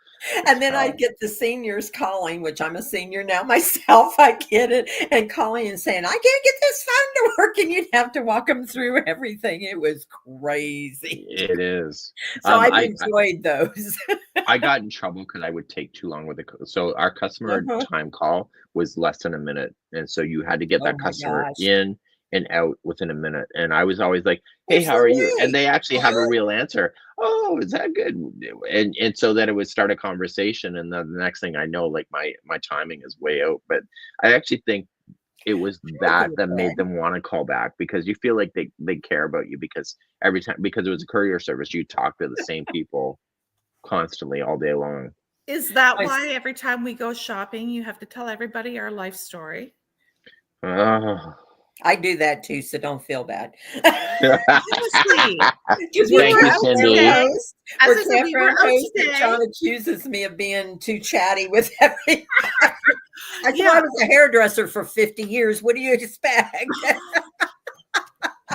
And then I get the seniors calling, which I'm a senior now myself. I get it, and calling and saying, I can't get this phone to work. And you'd have to walk them through everything. It was crazy. It is. So I enjoyed those. I got in trouble because I would take too long with so our customer time call was less than a minute. And so you had to get that customer in and out within a minute. And I was always like, hey, how are you? And they actually have a real answer. Oh, is that good? And so then it would start a conversation. And then the next thing I know, like my timing is way out. But I actually think it was that made them want to call back because you feel like they care about you because every time, because it was a courier service, you talk to the same people constantly all day long. Is that why every time we go shopping, you have to tell everybody our life story? I do that too, so don't feel bad. Honestly, Thank you, Cindy. John accuses me of being too chatty with everybody. I was a hairdresser for 50 years. What do you expect?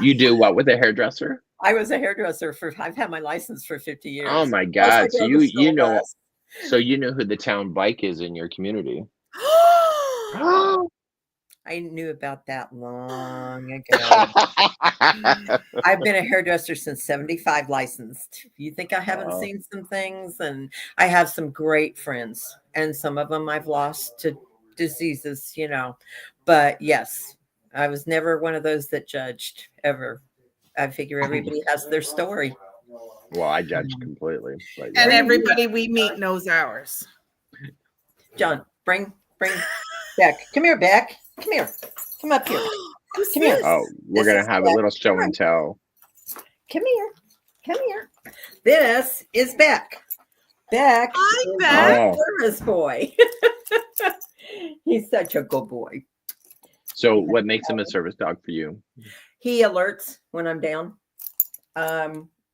You do what with a hairdresser? I was a hairdresser I've had my license for 50 years. Oh my God. So you know who the town bike is in your community. I knew about that long ago. I've been a hairdresser since 75, licensed. You think I haven't seen some things? And I have some great friends, and some of them I've lost to diseases, But yes, I was never one of those that judged ever. I figure everybody has their story. Well, I judge completely. But and everybody we meet knows ours. John, bring Beck. Come here, Beck. Come here. Come up here. Come here. Oh, we're going to have a little show and tell. Come here. Come here. This is Beck. Beck. Hi, Beck. Service boy. He's such a good boy. So what makes him a service dog for you? He alerts when I'm down.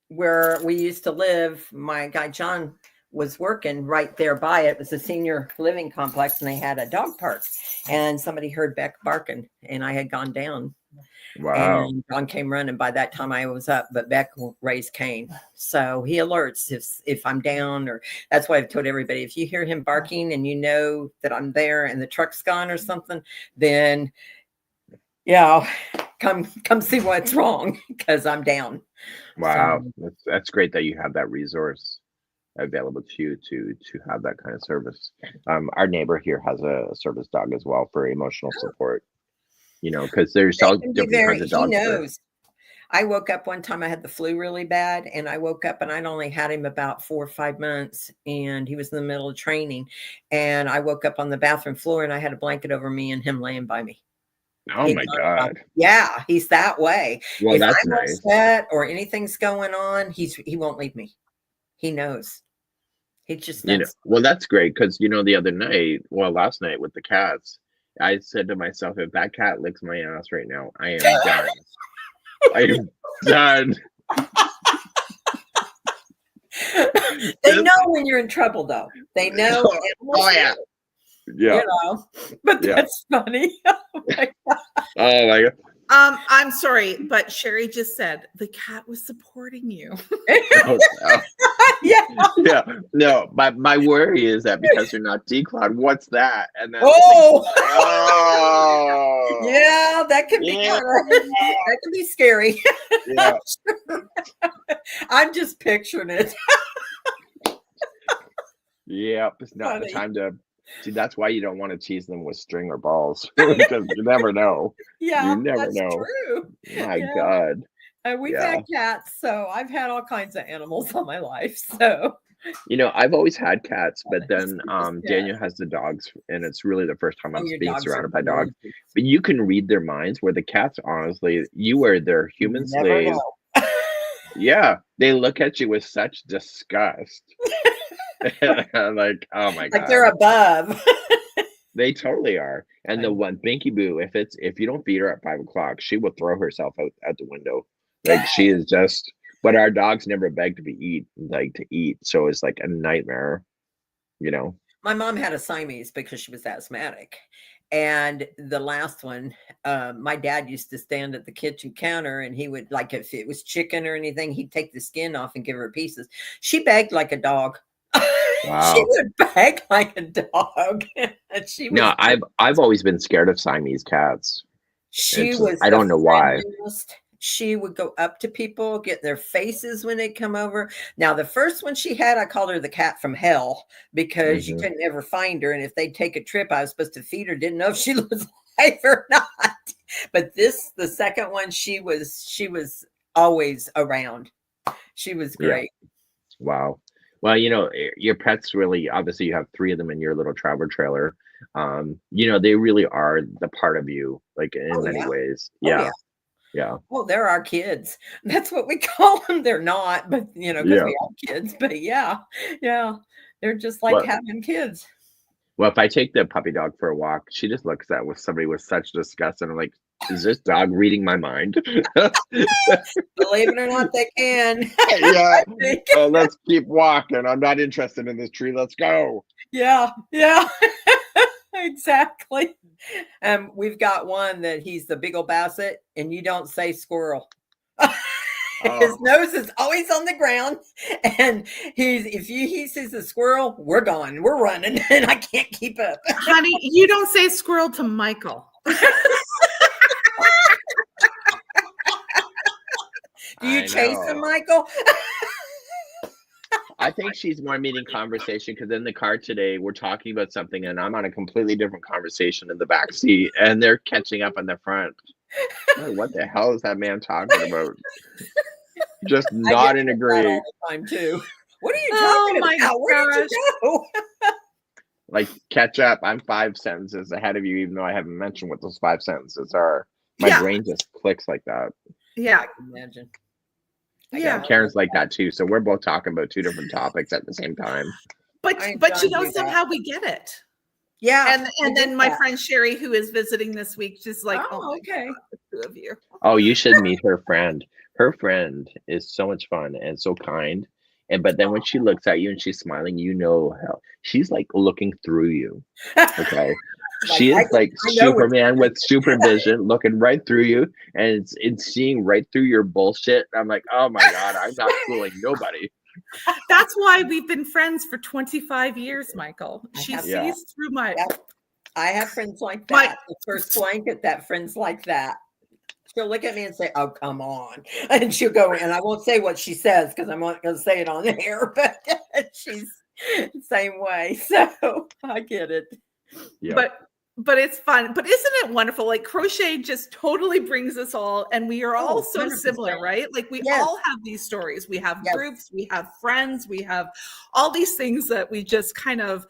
Where we used to live, my guy John was working right there by it. It was a senior living complex, and they had a dog park. And somebody heard Beck barking, and I had gone down. Wow. And John came running. By that time, I was up, but Beck raised Cain. So he alerts if I'm down, or that's why I've told everybody, if you hear him barking and you know that I'm there and the truck's gone or something, then come see what's wrong, because I'm down. Wow. So, that's great that you have that resource available to you to have that kind of service. Our neighbor here has a service dog as well for emotional support, because there's all different kinds of dogs. He knows. I woke up one time, I had the flu really bad, and I woke up and I'd only had him about 4 or 5 months, and he was in the middle of training, and I woke up on the bathroom floor and I had a blanket over me and him laying by me. Oh my God. Yeah, he's that way. Well, if that's I'm nice. upset or anything's going on, he won't leave me. He knows. He just knows. Well, that's great, because the other night, last night with the cats, I said to myself, if that cat licks my ass right now, I am done. I am done. They know when you're in trouble, though. They know. Oh yeah. Yeah. But that's funny. Oh my God. Oh my God. I'm sorry, but Sherry just said the cat was supporting you. Oh, no. Yeah. No, my worry is that because you're not declawed, what's that? And then yeah, that can be that can be scary. Yeah. I'm just picturing it. Yep, it's not the time to. See, that's why you don't want to tease them with string or balls, because you never know. Yeah, you never know. True. My God. We've had cats, so I've had all kinds of animals all my life. So, I've always had cats, but then Daniel has the dogs, and it's really the first time I'm being surrounded by dogs. But you can read their minds, where the cats, honestly, you are their human slave. Yeah, they look at you with such disgust. Like, oh my god, like they're above. They totally are. And the one Binky Boo, if you don't feed her at 5 o'clock, she will throw herself out the window. Like she is just. But our dogs never beg to eat, so it's like a nightmare. My mom had a Siamese because she was asthmatic. And the last one, my dad used to stand at the kitchen counter, and he would, like, if it was chicken or anything, he'd take the skin off and give her pieces. She begged like a dog. Wow. She would beg like a dog. I've always been scared of Siamese cats. I don't know why. She would go up to people, get their faces when they come over. Now, the first one she had, I called her the cat from hell, because you couldn't ever find her. And if they'd take a trip, I was supposed to feed her. Didn't know if she was alive or not. But the second one, she was always around. She was great. Yeah. Wow. Well, your pets really, obviously you have 3 of them in your little travel trailer. They really are the part of you, like in many ways. Yeah. Yeah. Well, they're our kids. That's what we call them. They're not, but because we have kids. But yeah, they're just like having kids. Well, if I take the puppy dog for a walk, she just looks at somebody with such disgust, and I'm like, is this dog reading my mind? Believe it or not, they can. Yeah. Let's keep walking. I'm not interested in this tree. Let's go. Yeah. Exactly. We've got one that he's the big old basset, and you don't say squirrel. His nose is always on the ground, and if he sees a squirrel, we're gone. We're running, and I can't keep up. Honey, you don't say squirrel to Michael. Do you chase him, Michael? I think she's more meaning conversation, because in the car today we're talking about something and I'm on a completely different conversation in the back seat, and they're catching up in the front. Like, what the hell is that man talking about? Just not in agree. All the time too. What are you talking about? Where did you go? Like, catch up. I'm 5 sentences ahead of you, even though I haven't mentioned what those 5 sentences are. My brain just clicks like that. Yeah, I can imagine. Yeah, Karen's like that too. So we're both talking about 2 different topics at the same time. But somehow we get it. Yeah. And then my friend Sherry, who is visiting this week, just like, okay, God, the 2 of you. Oh, you should meet her friend. Her friend is so much fun and so kind. But then when she looks at you and she's smiling, hell, she's like looking through you. Okay. She is like Superman with supervision, looking right through you, and it's seeing right through your bullshit. I'm like, oh my God, I'm not fooling nobody. That's why we've been friends for 25 years, Michael. She sees through my. I have friends like that. The first blanket, that friends like that. She'll look at me and say, "Oh, come on," and she'll go, and I won't say what she says because I'm not going to say it on the air, but she's the same way. So I get it. Yeah. But it's fun. But isn't it wonderful? Like, crochet just totally brings us all, and we are all so 100%. Similar, right? Like, we all have these stories. We have groups, we have friends, we have all these things that we just kind of,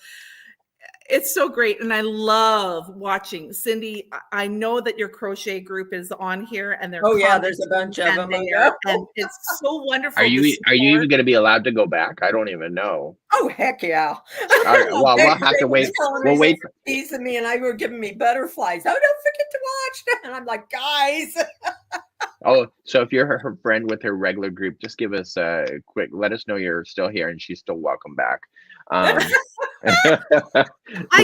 it's so great. And I love watching. Cindy, I know that your crochet group is on here, and they're there's a bunch of them, and it's so wonderful. Are you even going to be allowed to go back? I don't even know. Oh, heck yeah. All right, well, we'll have to wait. We'll wait. Teasing me, and I were giving me butterflies. Oh, don't forget to watch. And I'm like, guys. Oh, so if you're her friend with her regular group, just give us a quick, let us know you're still here and she's still welcome back. I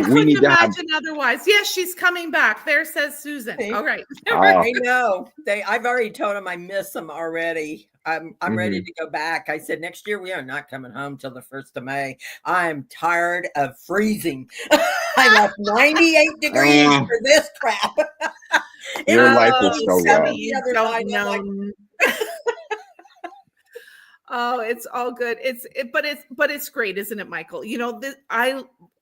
couldn't imagine otherwise. Yes, she's coming back. There says Susan. All right. I know. I've already told them I miss them already. I'm ready to go back. I said, next year we are not coming home till the 1st of May. I'm tired of freezing. I left 98 degrees for this crap. Your life is so rough. Oh, it's all good. But it's great, isn't it, Michael?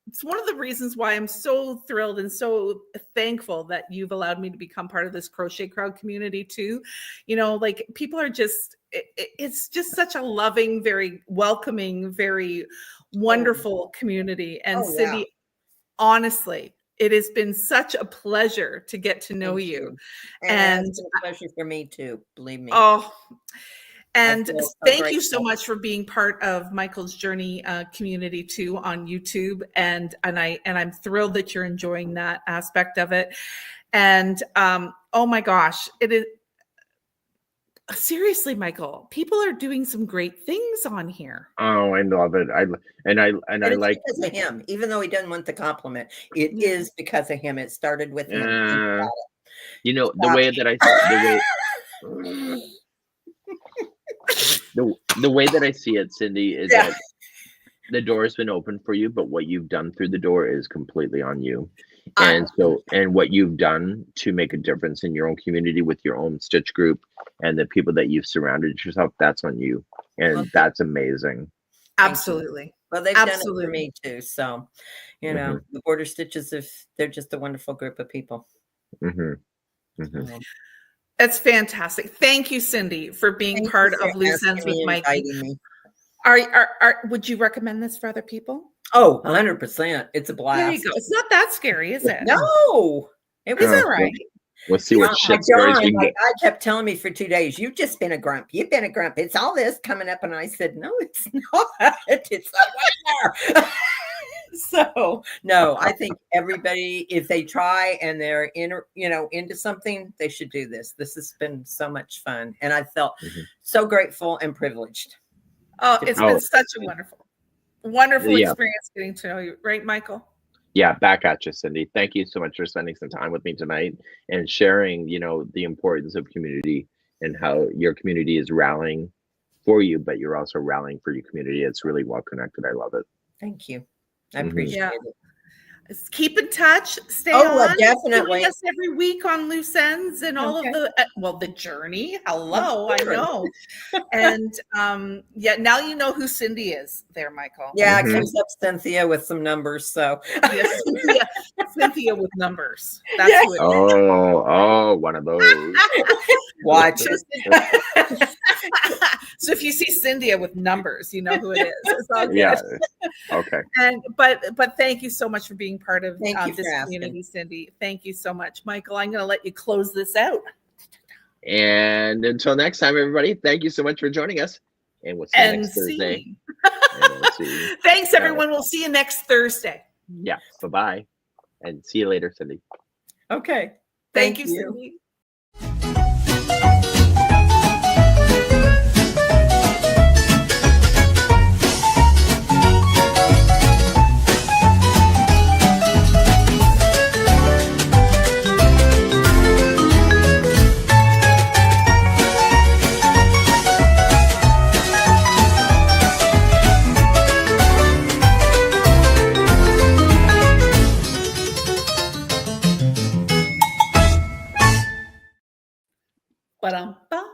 it's one of the reasons why I'm so thrilled and so thankful that you've allowed me to become part of this Crochet Crowd community too. You know, like people are just, it's just such a loving, very welcoming, very wonderful community. And Cindy, honestly, it has been such a pleasure to get to know you. And it's been a pleasure for me too, believe me. Oh, and thank you so much for being part of Michael's Journey community too on YouTube. And I'm thrilled that you're enjoying that aspect of it. And oh my gosh, it is seriously, Michael, people are doing some great things on here. Oh, I love it. I like because of him, even though he doesn't want the compliment. It is because of him. It started with him. You know, the way that I see it, Cindy, is that the door has been open for you, but what you've done through the door is completely on you. And what you've done to make a difference in your own community with your own stitch group and the people that you've surrounded yourself, that's on you. And that's amazing. Absolutely. Well, they've done it for me too. So, you know, the Border Stitches, they're just a wonderful group of people. That's fantastic. Thank you, Cindy, for being part of Loose Ends with Mikey. Would you recommend this for other people? Oh, 100%. It's a blast. There you go. It's not that scary, is it? No. It was all right. We'll see what shit stories we can get. I kept telling me for 2 days, you've just been a grump. You've been a grump. It's all this coming up. And I said, no, it's not. It's not right there. So, no, I think everybody, if they try and they're into something, they should do this. This has been so much fun. And I felt so grateful and privileged. Oh, it's been such a wonderful experience getting to know you. Right, Michael? Yeah, back at you, Cindy. Thank you so much for spending some time with me tonight and sharing, the importance of community and how your community is rallying for you, but you're also rallying for your community. It's really well connected. I love it. Thank you. I appreciate it. Keep in touch. Stay on. Definitely. Join us every week on Loose Ends and all of the journey. Hello, I know. And now you know who Cindy is there, Michael. Yeah, it comes up Cynthia with some numbers. So Cynthia with numbers. That's who it is. Oh, one of those. Watch it. So if you see Cynthia with numbers, you know who it is. It's all good. Yeah. Okay. But thank you so much for being part of this community, asking. Cindy. Thank you so much, Michael. I'm going to let you close this out. And until next time, everybody, thank you so much for joining us. And we'll see you next Thursday. Thanks, everyone. We'll see you next Thursday. Yeah. Bye-bye. And see you later, Cindy. Okay. Thank you, Cindy. Ba-dum-bum.